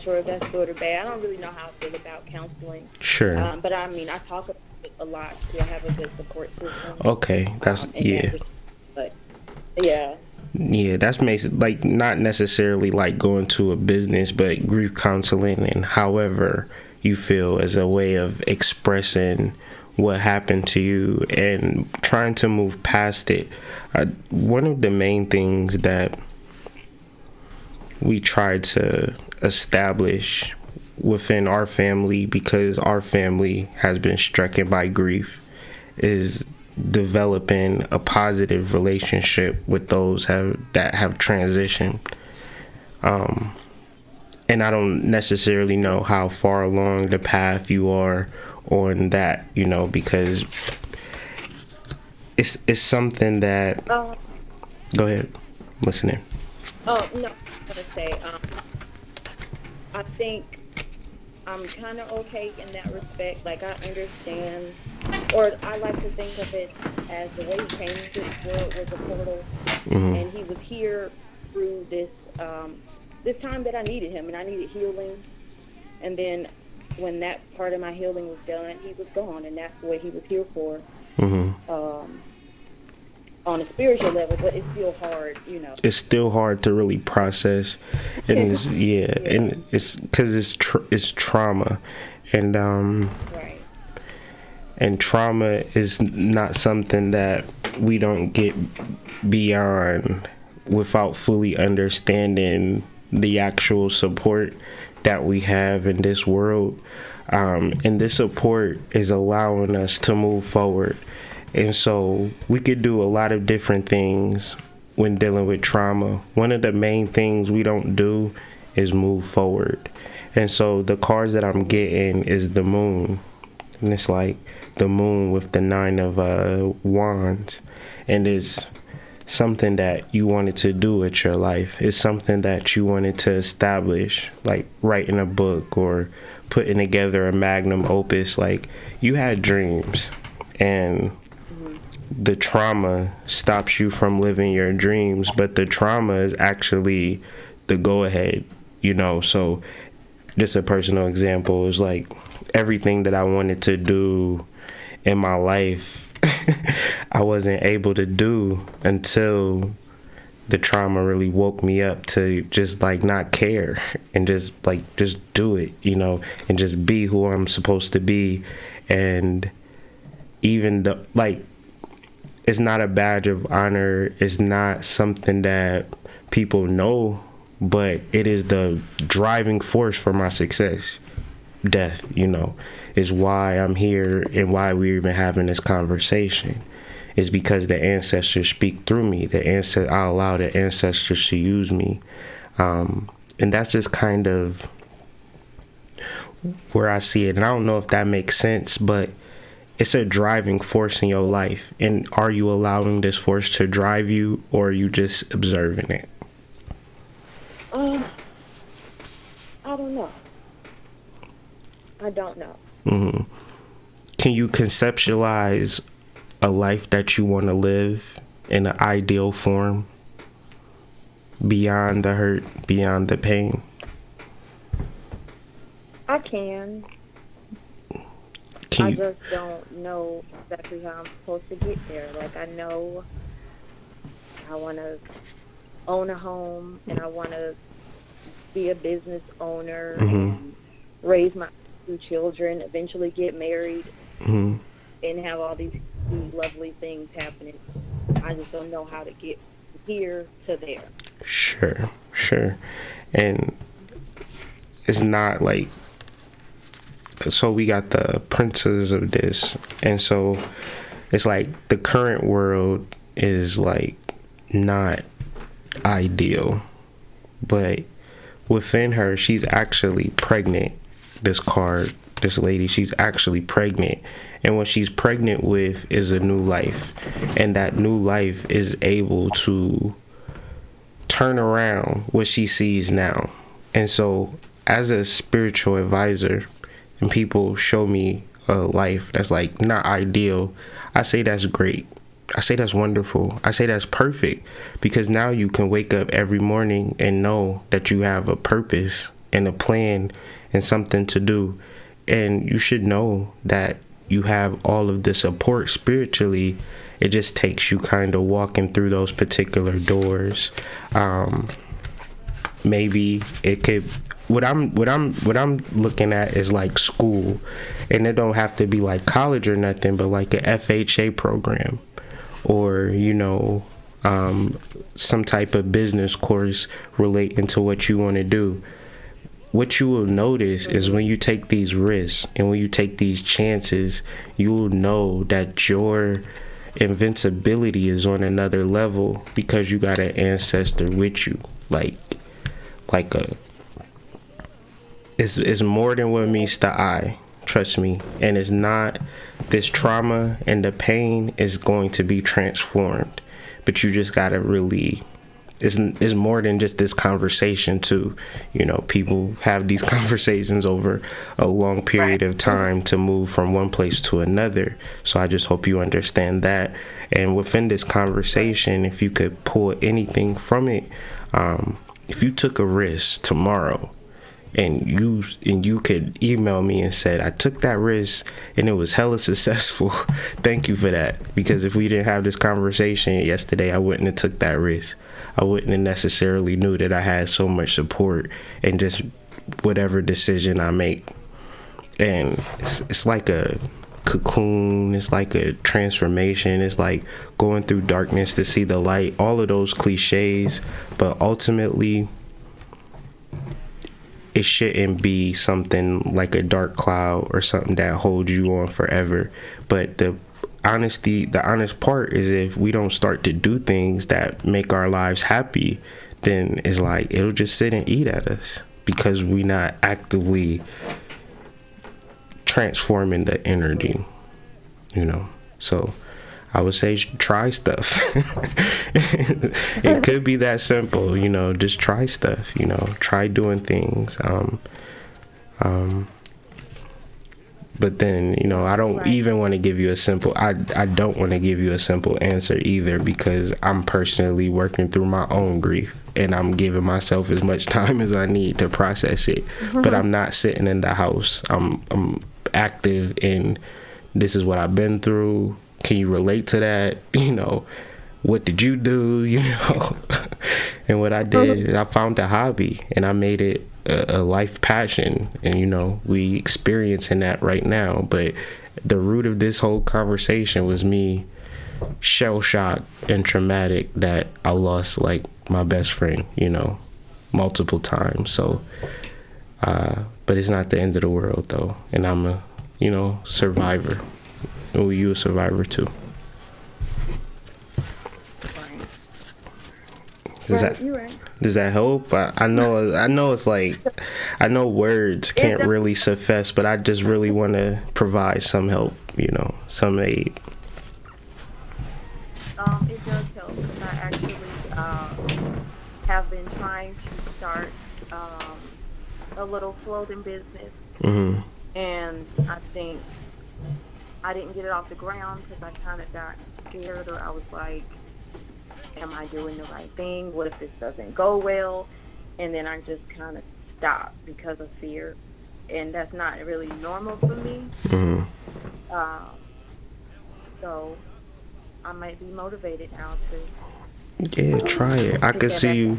I: sure if that's good or bad. I don't really know how I feel about counseling.
B: Sure.
I: But I mean, I talk about it a lot because I have a good support system.
B: Okay, that's
I: But yeah.
B: Yeah, that's like not necessarily like going to a business, but grief counseling, and however you feel as a way of expressing what happened to you and trying to move past it. One of the main things that we try to establish within our family, because our family has been stricken by grief, is developing a positive relationship with those that have transitioned. And I don't necessarily know how far along the path you are on that, because it's something that. Go ahead, listening.
I: Oh no, I was gonna say, I think I'm kind of okay in that respect. Like, I understand, or I like to think of it as the way he came into this world was a portal, and he was here through this this time that I needed him, and I needed healing. And then when that part of my healing was done, he was gone, and that's what he was here for. On a spiritual level, but it's still hard, It's
B: still hard to really process, and it's, and it's because it's trauma, and
I: right.
B: And trauma is not something that we don't get beyond without fully understanding the actual support that we have in this world, and this support is allowing us to move forward. And so we could do a lot of different things when dealing with trauma. One of the main things we don't do is move forward. And so the cards that I'm getting is the moon. And it's like the moon with the 9 of wands. And it's something that you wanted to do with your life. It's something that you wanted to establish, like writing a book or putting together a magnum opus. Like, you had dreams, and the trauma stops you from living your dreams, but the trauma is actually the go ahead, you know. So just a personal example is like everything that I wanted to do in my life I wasn't able to do until the trauma really woke me up to just like not care and just do it, you know, and just be who I'm supposed to be. And even the like, it's not a badge of honor, it's not something that people know, but it is the driving force for my success. Death, you know, is why I'm here and why we're even having this conversation. Is because the ancestors speak through me. I allow the ancestors to use me, and that's just kind of where I see it. And I don't know if that makes sense, but it's a driving force in your life. And are you allowing this force to drive you, or are you just observing it?
I: I don't know. I don't know.
B: Mm-hmm. Can you conceptualize a life that you want to live in an ideal form, beyond the hurt, beyond the pain?
I: I can. I just don't know exactly how I'm supposed to get there. Like, I know I want to own a home, and I want to be a business owner, and raise my 2 children, eventually get married, and have all these lovely things happening. I just don't know how to get from here to there.
B: Sure. And it's not like, so we got the princes of this, and so it's like the current world is like not ideal, but within her, she's actually pregnant. This lady, she's actually pregnant, and what she's pregnant with is a new life, and that new life is able to turn around what she sees now. And so as a spiritual advisor, and people show me a life that's like not ideal, I say that's great. I say that's wonderful. I say that's perfect, because now you can wake up every morning and know that you have a purpose and a plan and something to do. And you should know that you have all of the support spiritually. It just takes you kind of walking through those particular doors. Maybe it could, what I'm looking at is like school, and it don't have to be like college or nothing, but like a FHA program, or, you know, some type of business course relating to what you want to do. What you will notice is when you take these risks and when you take these chances, you will know that your invincibility is on another level, because you got an ancestor with you. It's more than what meets the eye. Trust me. And it's not, this trauma and the pain is going to be transformed, but you just gotta really, it's more than just this conversation too. You know, people have these conversations over a long period of time to move from one place to another. So I just hope you understand that. And within this conversation, if you could pull anything from it, if you took a risk tomorrow, and you could email me and said, I took that risk and it was hella successful. Thank you for that. Because if we didn't have this conversation yesterday, I wouldn't have took that risk. I wouldn't have necessarily knew that I had so much support in just whatever decision I make. And it's like a cocoon. It's like a transformation. It's like going through darkness to see the light. All of those cliches. But ultimately, it shouldn't be something like a dark cloud or something that holds you on forever. But the honest part is, if we don't start to do things that make our lives happy, then it's like it'll just sit and eat at us, because we're not actively transforming the energy, you know. So I would say try stuff. It could be that simple, you know, just try stuff, you know, try doing things. But then, you know, I don't even want to give you a simple, I don't want to give you a simple answer either, because I'm personally working through my own grief and I'm giving myself as much time as I need to process it. But I'm not sitting in the house. I'm active in, this is what I've been through. Can you relate to that? You know, what did you do? You know, and what I did, I found a hobby and I made it a life passion, and you know, we experiencing that right now. But the root of this whole conversation was me shell shocked and traumatic that I lost like my best friend, you know, multiple times. So but it's not the end of the world though, and I'm a, you know, survivor. Oh, you a survivor too. Does that help? I know it's like, I know words can't really suffice, but I just really want to provide some help, you know, some aid.
I: It does help, because I actually have been trying to start a little clothing business, and I think I didn't get it off the ground because I kind of got scared, or I was like, am I doing the right thing? What if this doesn't go well? And then I just kind of stopped because of fear, and that's not really normal for me. So I might be motivated now to.
B: Yeah, try it. I could see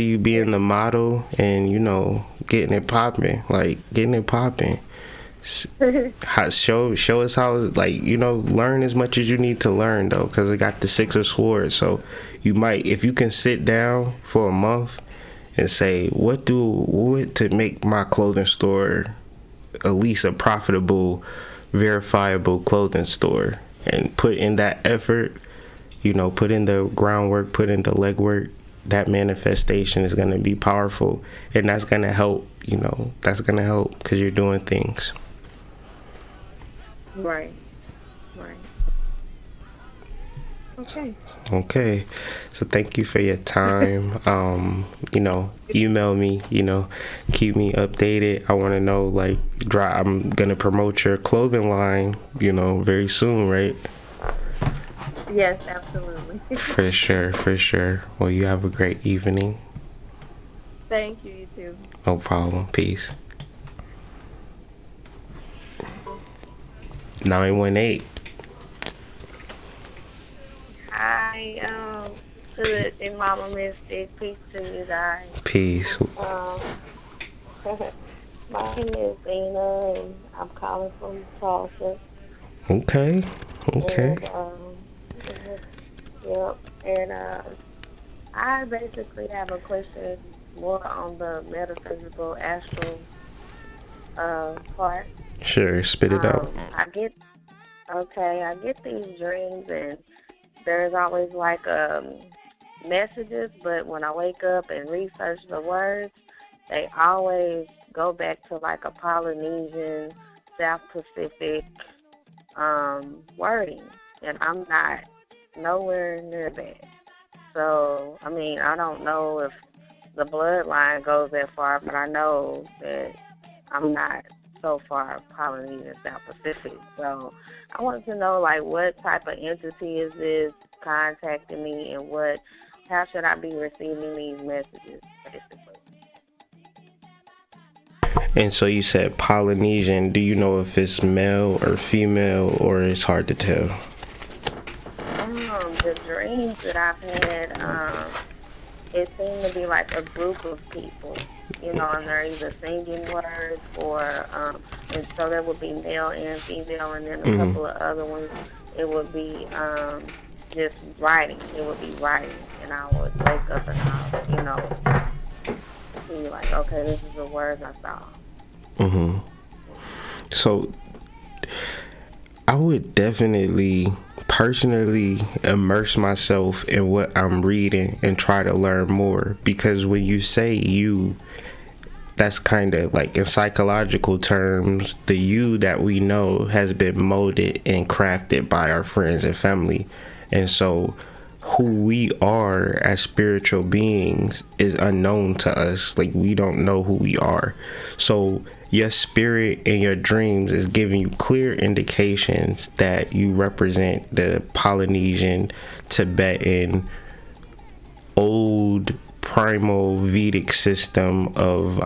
B: you being the model, and you know, getting it popping. Show us how, like, you know, learn as much as you need to learn though, because it got the Six of Swords. So you might, if you can sit down for a month and say, what to make my clothing store at least a profitable, verifiable clothing store, and put in that effort, you know, put in the groundwork, put in the legwork, that manifestation is going to be powerful, and that's going to help, you know, that's going to help because you're doing things.
I: Right.
B: Okay. So thank you for your time. You know, email me, you know, keep me updated. I want to know, like, I'm going to promote your clothing line, you know, very soon, right?
I: Yes, absolutely.
B: For sure. Well, you have a great evening.
I: Thank you, you too.
B: No problem. Peace. 918.
I: Hi, Hood and Mama Mystic. Peace to you guys.
B: Peace.
I: My name is Zena, and I'm calling from Tulsa.
B: Okay.
I: And, yep. And I basically have a question more on the metaphysical, astral part.
B: Sure, spit it out.
I: I get these dreams, and there's always like messages, but when I wake up and research the words, they always go back to like a Polynesian, South Pacific wording, and I'm not nowhere near that. So, I mean, I don't know if the bloodline goes that far, but I know that I'm not so far Polynesian, South Pacific. So I wanted to know, like, what type of entity is this contacting me, and how should I be receiving these messages, basically?
B: And so you said Polynesian. Do you know if it's male or female, or it's hard to tell?
I: The dreams that I've had, it seemed to be like a group of people, you know, and they're either singing words or, and so there would be male and female, and then a couple of other ones, it would be just writing. It would be writing, and I would wake up and I'll, you know, be like, okay, this is the words I saw.
B: So I would definitely personally immerse myself in what I'm reading and try to learn more, because when you say you, that's kind of like, in psychological terms, the you that we know has been molded and crafted by our friends and family. And so who we are as spiritual beings is unknown to us. Like, we don't know who we are. So your spirit in your dreams is giving you clear indications that you represent the Polynesian, Tibetan, old primal Vedic system of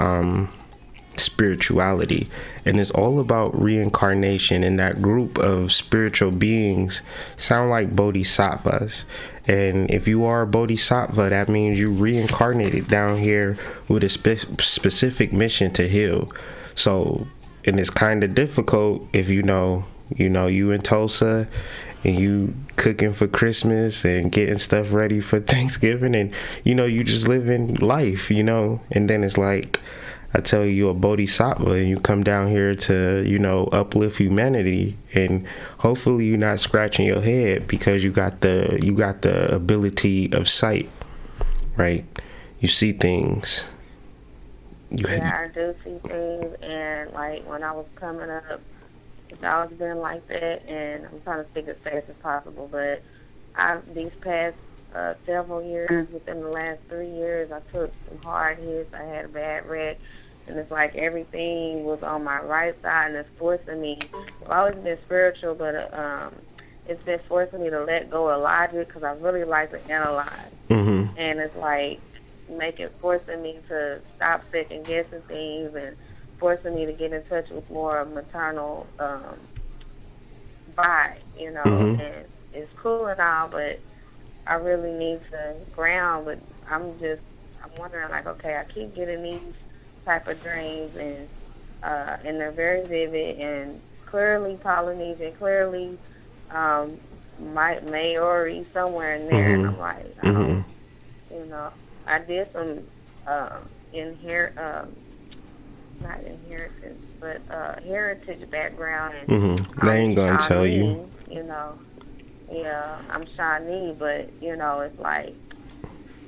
B: spirituality, and it's all about reincarnation, and that group of spiritual beings sound like bodhisattvas. And if you are a bodhisattva, that means you reincarnated down here with a specific mission to heal. So, and it's kind of difficult if you in Tulsa and you cooking for Christmas and getting stuff ready for Thanksgiving, and you just living life, and then it's like, I tell you, you're a bodhisattva and you come down here to, uplift humanity, and hopefully you're not scratching your head because you got the ability of sight, right? You see things.
J: I do see things, and like when I was coming up, it's always been like that, and I'm trying to speak as fast as possible, but these past several years, within the last 3 years, I took some hard hits. I had a bad wreck. And it's like everything was on my right side, and it's forcing me. I've always been spiritual, but it's been forcing me to let go of logic because I really like to analyze. Mm-hmm. And it's like forcing me to stop second guessing things, and forcing me to get in touch with more of maternal vibe, Mm-hmm. And it's cool and all, but I really need to ground. But I'm wondering, like, okay, I keep getting these type of dreams, and they're very vivid and clearly Polynesian, clearly Maori somewhere in there. Mm-hmm. And I'm like, mm-hmm. I did some heritage background, and
B: mm-hmm. They ain't gonna tell you.
J: Yeah, I'm Shawnee, but it's like,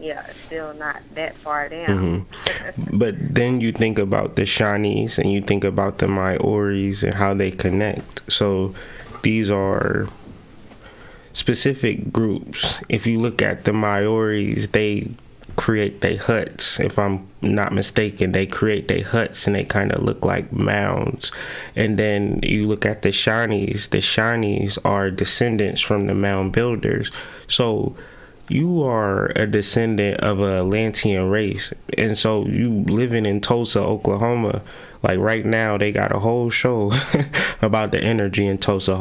J: yeah, it's still not that far down.
B: Mm-hmm. But then you think about the Shawnees and you think about the Maoris and how they connect. So these are specific groups. If you look at the Maoris, they create their huts. If I'm not mistaken, they create their huts and they kind of look like mounds. And then you look at the Shawnees are descendants from the mound builders. So you are a descendant of a Atlantean race, and so you living in Tulsa, Oklahoma. Like right now, they got a whole show about the energy in Tulsa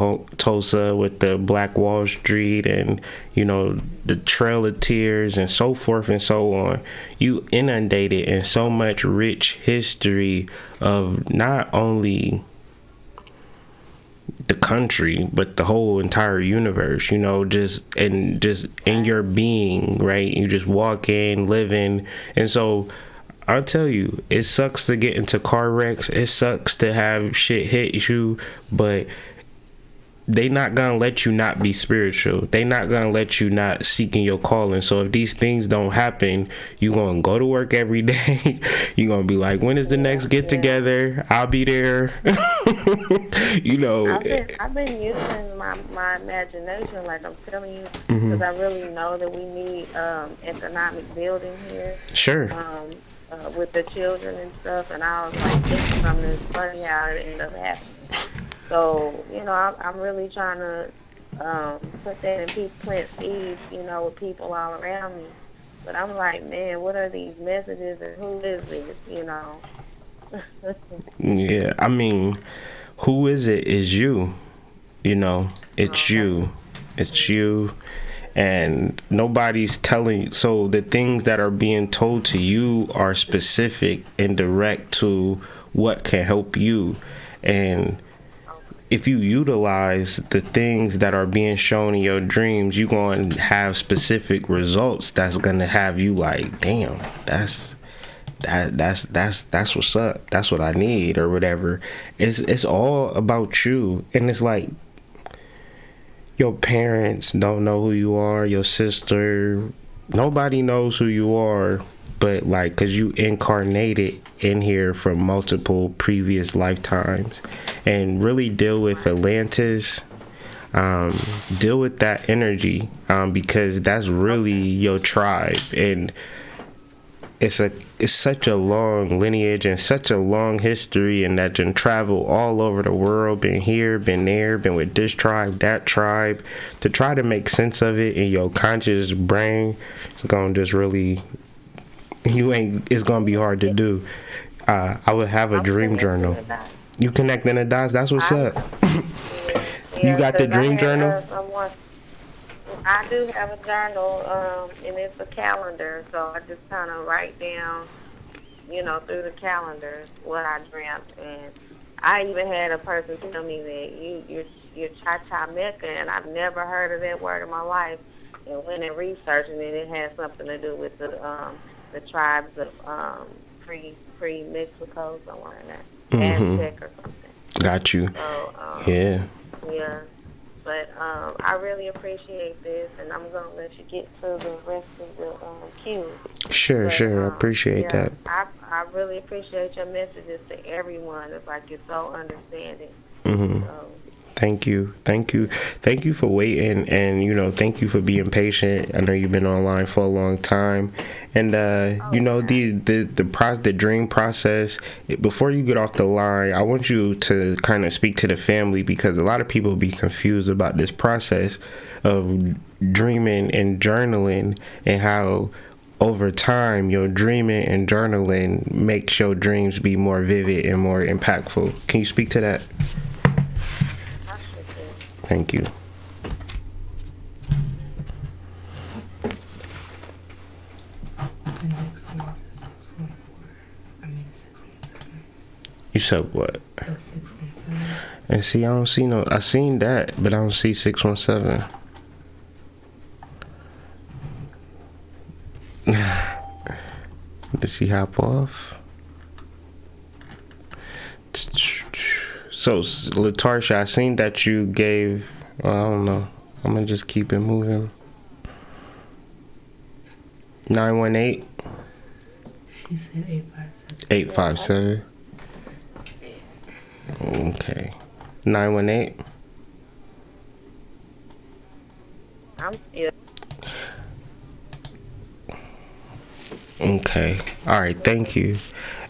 B: with the Black Wall Street and the Trail of Tears and so forth and so on. You inundated in so much rich history of not only the country but the whole entire universe, just in your being, right? You just walk in, living. And so I'll tell you, it sucks to get into car wrecks, it sucks to have shit hit you, but they not gonna let you not be spiritual. They not gonna let you not seeking your calling. So if these things don't happen, you gonna go to work every day. You gonna be like, when is the next get together? I'll be there.
J: I've been using my imagination, like I'm telling you, because I really know that we need economic building here.
B: Sure.
J: With the children and stuff, and I was like thinking something that's funny how it ended up happening. So, I'm really trying to put that in plant seeds, with people all around me. But I'm like, man, what are these messages and who is this,
B: Yeah, I mean, who is it is you, it's you. It's you. And nobody's telling you. So the things that are being told to you are specific and direct to what can help you. And if you utilize the things that are being shown in your dreams, you're going to have specific results that's going to have you like, damn, that's what's up. That's what I need, or whatever. It's all about you. And it's like, your parents don't know who you are, your sister, nobody knows who you are, but like, because you incarnated in here from multiple previous lifetimes. And really deal with Atlantis, deal with that energy, because that's really your tribe. And it's such a long lineage and such a long history, and that can travel all over the world, been here, been there, been with this tribe, that tribe, to try to make sense of it in your conscious brain. It's gonna just really, it's gonna be hard to do. I would have a dream journal. You connecting the dots? That's what's up. You got the dream journal?
J: I do have a journal, and it's a calendar, so I just kind of write down, through the calendar what I dreamt. And I even had a person tell me that you're Cha-Cha Mecca, and I've never heard of that word in my life. And when in researching it, it has something to do with the tribes of pre-Mexico, somewhere in that, Aztec or something.
B: Got you.
J: So,
B: yeah.
J: Yeah. But I really appreciate this, and I'm going to let you get to the rest of the queue.
B: Sure. I appreciate that.
J: I really appreciate your messages to everyone. It's like you're so understanding. So,
B: Thank you for waiting, and thank you for being patient. I know you've been online for a long time, and the dream process. Before you get off the line, I want you to kind of speak to the family, because a lot of people be confused about this process of dreaming and journaling, and how over time your dreaming and journaling makes your dreams be more vivid and more impactful. Can you speak to that? Thank you.
E: The next one is a 614. I mean a 617.
B: You said what?
E: A 617.
B: And see, I don't see no. I seen that, but I don't see 617. Did she hop off? So, Latasha, I seen that you gave, I don't know, I'm gonna just keep it moving. 918?
E: She said 857.
B: 857? Okay. 918?
J: Yeah.
B: Okay. All right, thank you.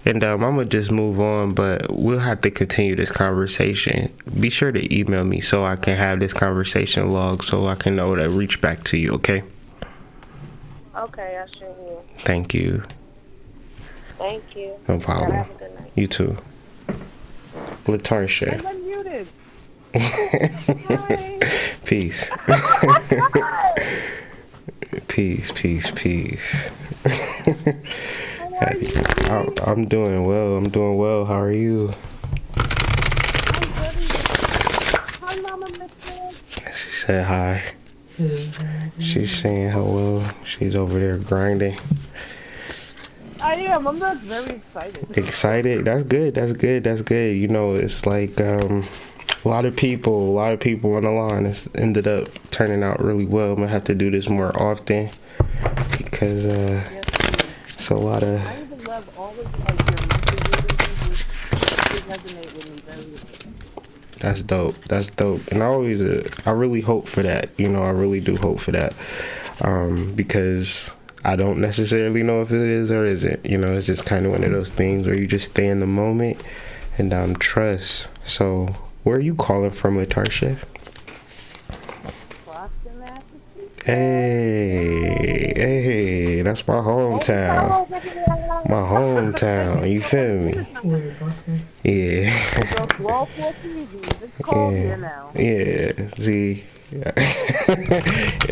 B: And I'm gonna just move on, but we'll have to continue this conversation. Be sure to email me so I can have this conversation log, so I can know to reach back to you, okay?
J: Okay, I sure will.
B: Thank you.
J: Thank you.
B: No problem.
J: Have a good night.
B: You too. Latasha.
G: I'm unmuted.
B: Peace. Peace. I'm doing well. How are you?
G: Hi, Mama Mister.
B: She said hi. She's saying hello. She's over there grinding.
G: I am. I'm not very excited.
B: Excited? That's good. It's like a lot of people on the line. It's ended up turning out really well. I'm gonna have to do this more often, because it's a lot of.
G: I even love all of your resonate with me very well.
B: That's dope. And I really hope for that. I really do hope for that, because I don't necessarily know if it is or isn't. It's just kind of one of those things where you just stay in the moment and trust. So, where are you calling from, Latasha? Hey, that's my hometown. You feel me?
E: Where, Boston?
B: Yeah.
G: It's cold here now.
B: Yeah. See.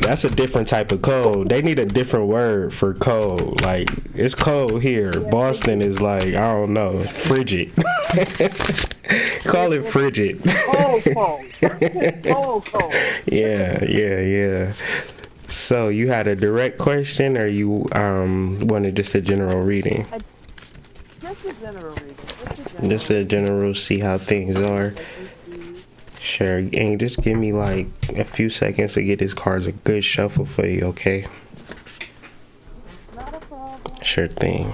B: That's a different type of cold. They need a different word for cold. Like, it's cold here. Boston is like, I don't know, frigid. Call it frigid.
G: Cold.
B: Yeah. So, you had a direct question, or you wanted just a general reading?
G: Just a general reading.
B: Just a general, see how things are. Sure, and just give me like a few seconds to get these cards a good shuffle for you, okay?
G: Not a problem.
B: Sure thing.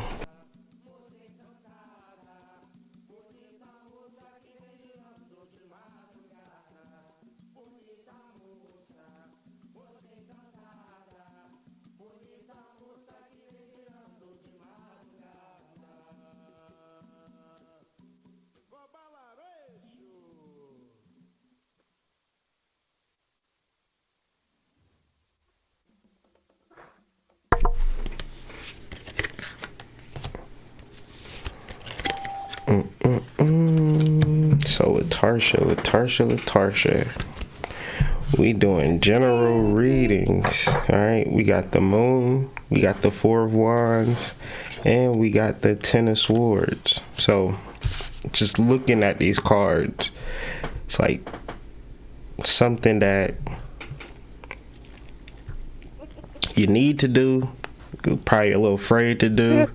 B: Latasha. We doing general readings. Alright, we got the moon, we got the 4 of wands, and we got the 10 of swords. So just looking at these cards, it's like something that you need to do, you're probably a little afraid to do.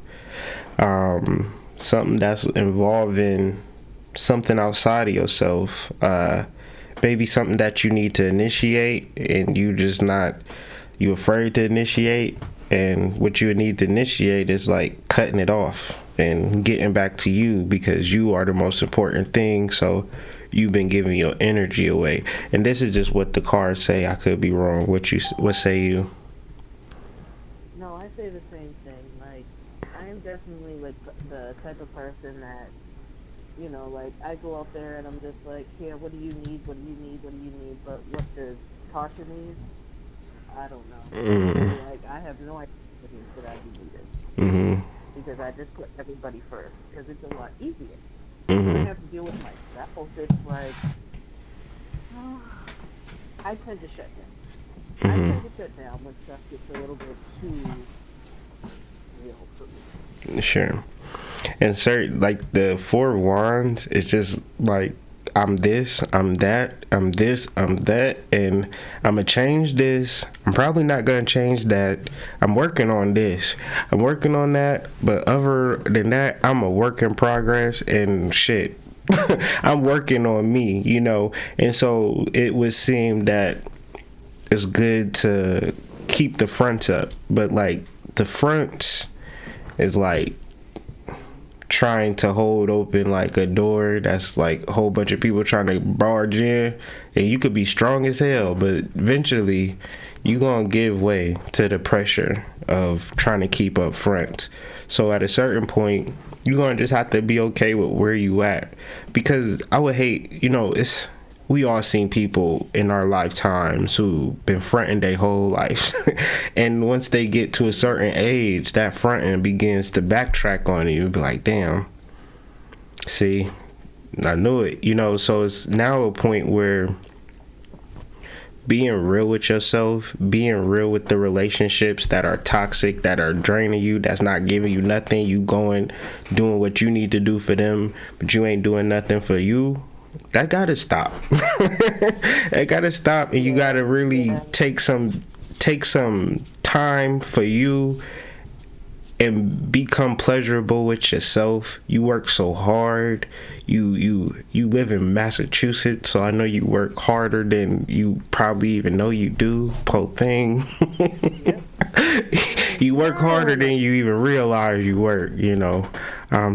B: Something that's involving something outside of yourself. Maybe something that you need to initiate and you afraid to initiate, and what you need to initiate is like cutting it off and getting back to you, because you are the most important thing. So you've been giving your energy away, and this is just what the cards say. I could be wrong. What say you?
K: No, I say the same thing. Like, I am definitely like the type of person that, you know, like, I go out there and I'm just like, here, what do you need? What do you need? What do you need? But what does Tasha need? I don't know. Like, I have no idea what it is that I needed. Because I just put everybody first. Because it's a lot easier. I don't have to deal with myself. It's like, I tend to shut down. I tend to shut down when stuff gets a little bit too real for me.
B: Sure. And like the 4 of wands, it's just like, I'm this, I'm that, I'm this, I'm that, and I'm gonna change this. I'm probably not gonna change that. I'm working on this, I'm working on that, but other than that, I'm a work in progress and shit. I'm working on me, you know. And so it would seem that it's good to keep the fronts up, but like the fronts is like trying to hold open like a door that's like a whole bunch of people trying to barge in, and you could be strong as hell, but eventually you gonna give way to the pressure of trying to keep up front. So at a certain point, you're gonna just have to be okay with where you at, because I would hate, you know, we all seen people in our lifetimes who been fronting their whole life and once they get to a certain age, that fronting begins to backtrack on you. Be like, damn, see, I knew it, you know. So it's now a point where being real with yourself, being real with the relationships that are toxic, that are draining you, that's not giving you nothing, you going doing what you need to do for them, but you ain't doing nothing for you, that gotta stop. That gotta stop, and you gotta really take some time for you and become pleasurable with yourself. You work so hard. You live in Massachusetts, so I know you work harder than you probably even know you do. Po thing. You work harder than you even realize you work, you know.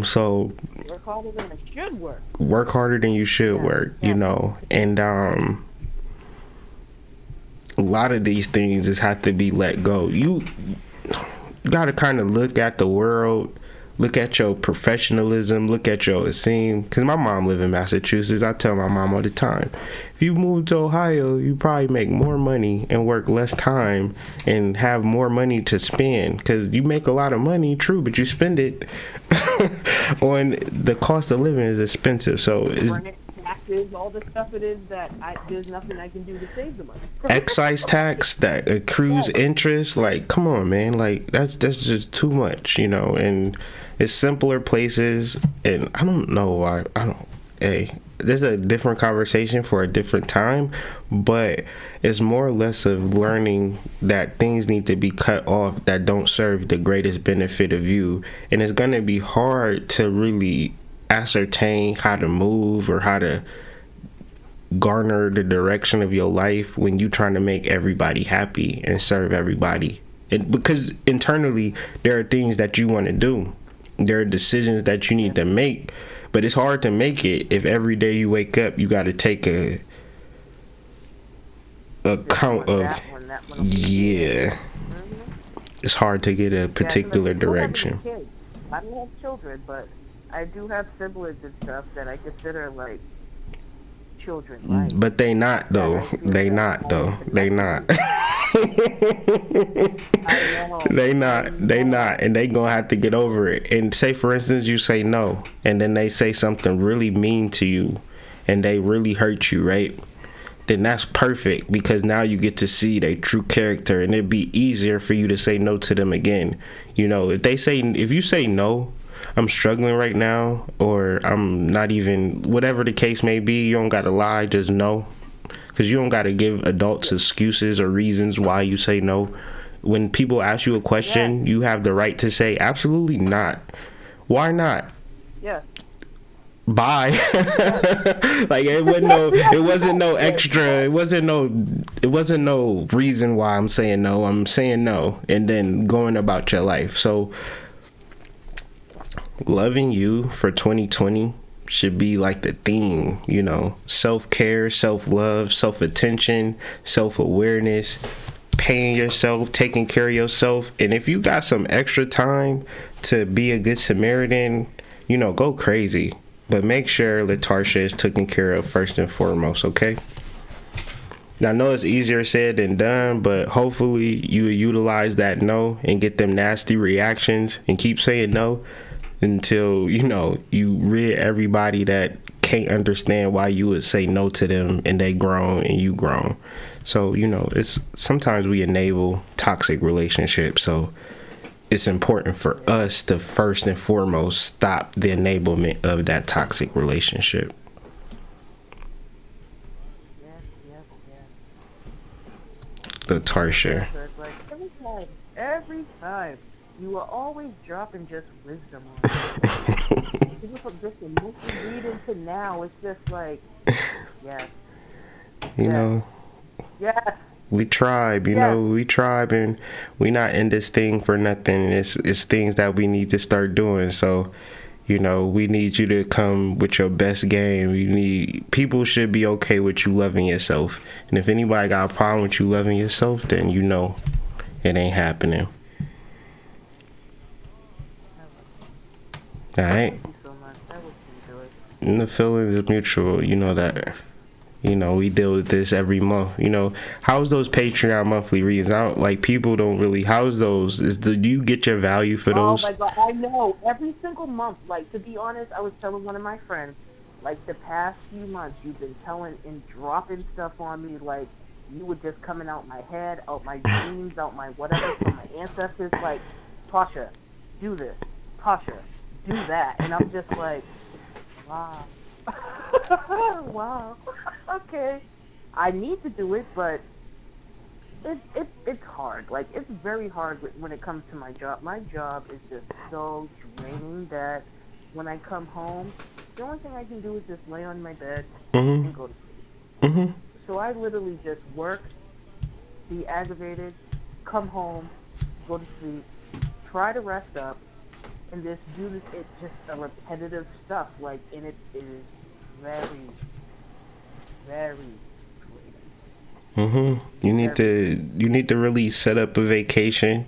B: So
K: work harder than I should work.
B: Work harder than you should work, you know. And a lot of these things just have to be let go. You gotta kind of look at the world, look at your professionalism, look at your esteem. Because my mom live in Massachusetts. I tell my mom all the time, if you move to Ohio, you probably make more money and work less time and have more money to spend, because you make a lot of money, true, but you spend it on the cost of living is expensive. So
K: taxes, all the stuff it is that there's nothing I can do to save the money.
B: Excise tax that accrues interest, like, come on, man, like that's just too much, you know. And it's simpler places, and I don't know why. There's a different conversation for a different time, but it's more or less of learning that things need to be cut off that don't serve the greatest benefit of you. And it's gonna be hard to really ascertain how to move or how to garner the direction of your life when you trying to make everybody happy and serve everybody. And because internally there are things that you want to do, there are decisions that you need to make, but it's hard to make it if every day you wake up you got to take a count of it's hard to get a particular direction.
K: I don't have children, but I do have siblings and stuff that I consider like children. Right?
B: But they not though. They not though. They not. They not, and they gonna have to get over it. And say, for instance, you say no, and then they say something really mean to you, and they really hurt you, right? Then that's perfect, because now you get to see their true character, and it'd be easier for you to say no to them again. You know, if you say no, I'm struggling right now, or I'm not even, whatever the case may be, you don't gotta lie, just no. Because you don't gotta give adults excuses or reasons why you say no. When people ask you a question, you have the right to say absolutely not. Why not?
K: Yeah.
B: Bye. Like it wasn't no reason why I'm saying no. I'm saying no, and then going about your life. So loving you for 2020 should be like the theme, you know. Self-care, self-love, self-attention, self-awareness, paying yourself, taking care of yourself. And if you got some extra time to be a good Samaritan, you know, go crazy. But make sure Latasha is taken care of first and foremost, okay? Now, I know it's easier said than done, but hopefully you utilize that no and get them nasty reactions and keep saying no until, you know, you rid everybody that can't understand why you would say no to them, and they grown and you grown. So, you know, it's sometimes we enable toxic relationships. So it's important for us to first and foremost stop the enablement of that toxic relationship. Latasha.
K: Like every time, you are always dropping just wisdom on it. Just the most you read into now, it's just like, yes.
B: You know.
K: Yes.
B: We tribe, you know, we tribe, and we not in this thing for nothing. It's things that we need to start doing. So, you know, we need you to come with your best game. People should be okay with you loving yourself. And if anybody got a problem with you loving yourself, then you know it ain't happening. All right.
K: Thank you so much. That was good.
B: And the feeling is mutual. You know that. You know, we deal with this every month. You know, how's those Patreon monthly reads? People don't really, how's those? Do you get your value for those?
K: Oh my God, I know. Every single month, like, to be honest, I was telling one of my friends, like, the past few months, you've been telling and dropping stuff on me, like, you were just coming out my head, out my dreams, out my whatever, from my ancestors, like, Tasha, do this. Tasha, do that. And I'm just like, wow. Wow. Okay. I need to do it, but it's hard. Like, it's very hard when it comes to my job. My job is just so draining that when I come home, the only thing I can do is just lay on my bed and go to sleep. So I literally just work, be aggravated, come home, go to sleep, try to rest up, and just do this. It's just a repetitive stuff. Like, and it is very, very draining.
B: You need to really set up a vacation.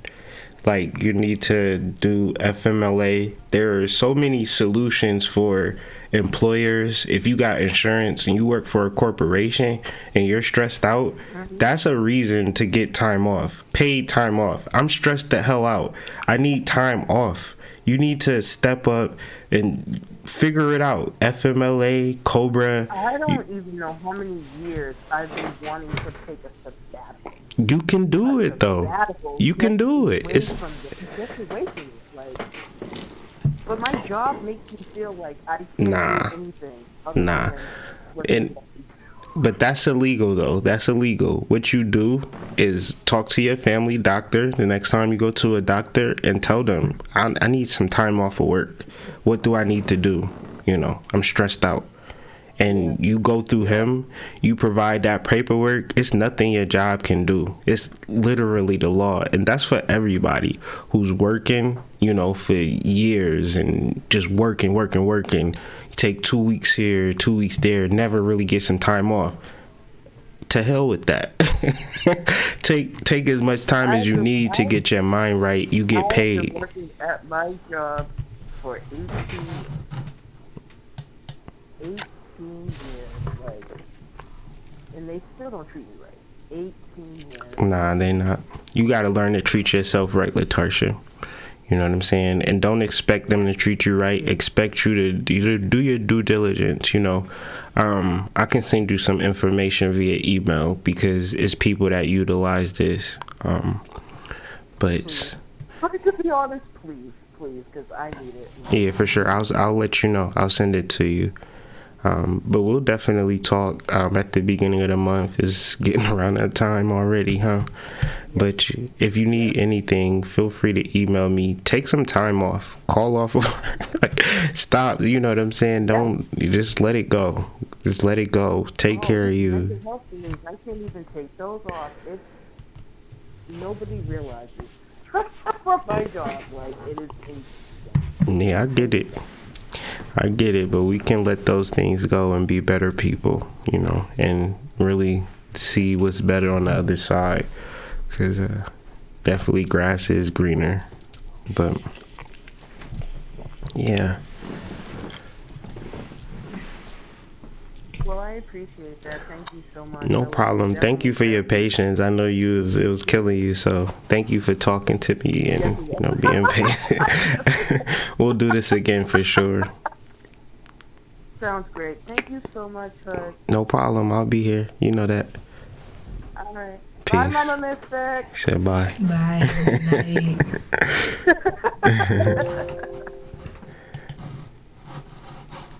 B: Like, you need to do FMLA. There are so many solutions for employers. If you got insurance and you work for a corporation and you're stressed out, that's a reason to get time off, paid time off. I'm stressed the hell out. I need time off. You need to step up and figure it out. FMLA, Cobra.
K: I don't even know how many years I've been wanting to take a sabbatical.
B: You can do it, though. You can do it.
K: Just away from it. Like, but my job makes me feel like I can't do anything.
B: But that's illegal, though. That's illegal. What you do is talk to your family doctor the next time you go to a doctor and tell them, I need some time off of work. What do I need to do? You know, I'm stressed out. And you go through him, you provide that paperwork. It's nothing your job can do. It's literally the law. And that's for everybody who's working, you know, for years and just working. You take 2 weeks here, 2 weeks there, never really get some time off. To hell with that. Take as much time as you need to get your mind right. You get paid.
K: I've been working at my job for 18 years, like, and they still don't treat me right. 18 years.
B: Nah, they not. You gotta learn to treat yourself right, Latasha. You know what I'm saying? And don't expect them to treat you right. Expect you to do your due diligence, you know. I can send you some information via email because it's people that utilize this. But
K: to be honest, please, because I need it.
B: yeah, for sure. I'll let you know. I'll send it to you. But we'll definitely talk at the beginning of the month. It's getting around that time already, huh? But if you need anything, feel free to email me. Take some time off. Call off. Like, stop. You know what I'm saying? Don't. Just let it go. Just let it go. Take care of you.
K: I can't even take those off. Nobody realizes. For my job, like, it is insane.
B: Yeah, I get it, but we can let those things go and be better people, you know, and really see what's better on the other side, because definitely grass is greener. But yeah.
K: Well, I appreciate that. Thank you so much.
B: No problem. Thank you for your patience. I know it was killing you, so thank you for talking to me and being patient. We'll do this again for sure.
K: Sounds great. Thank you so much, Hood.
B: No problem. I'll be here. You know that.
K: All right.
B: Peace.
K: Bye, Mama Mystic.
B: Say bye.
E: Bye.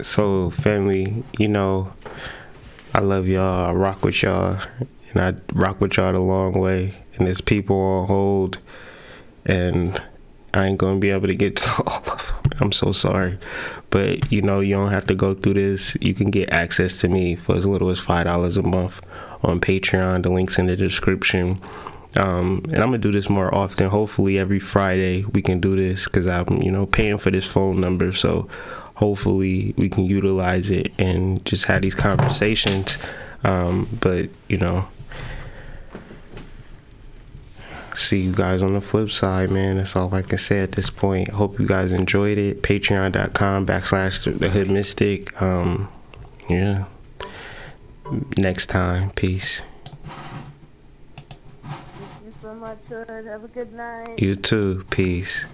B: So, family, you know, I love y'all. I rock with y'all. And I rock with y'all the long way. And there's people on hold. And I ain't going to be able to get to all of them. I'm so sorry. But, you know, you don't have to go through this. You can get access to me for as little as $5 a month on Patreon. The link's in the description. And I'm going to do this more often. Hopefully every Friday we can do this because I'm, you know, paying for this phone number. So hopefully we can utilize it and just have these conversations. But, you know, see you guys on the flip side, man. That's all I can say at this point. I hope you guys enjoyed it. Patreon.com/HoodMystic. Yeah. Next time. Peace.
K: Thank you so much, Hood. Have a good night.
B: You too. Peace.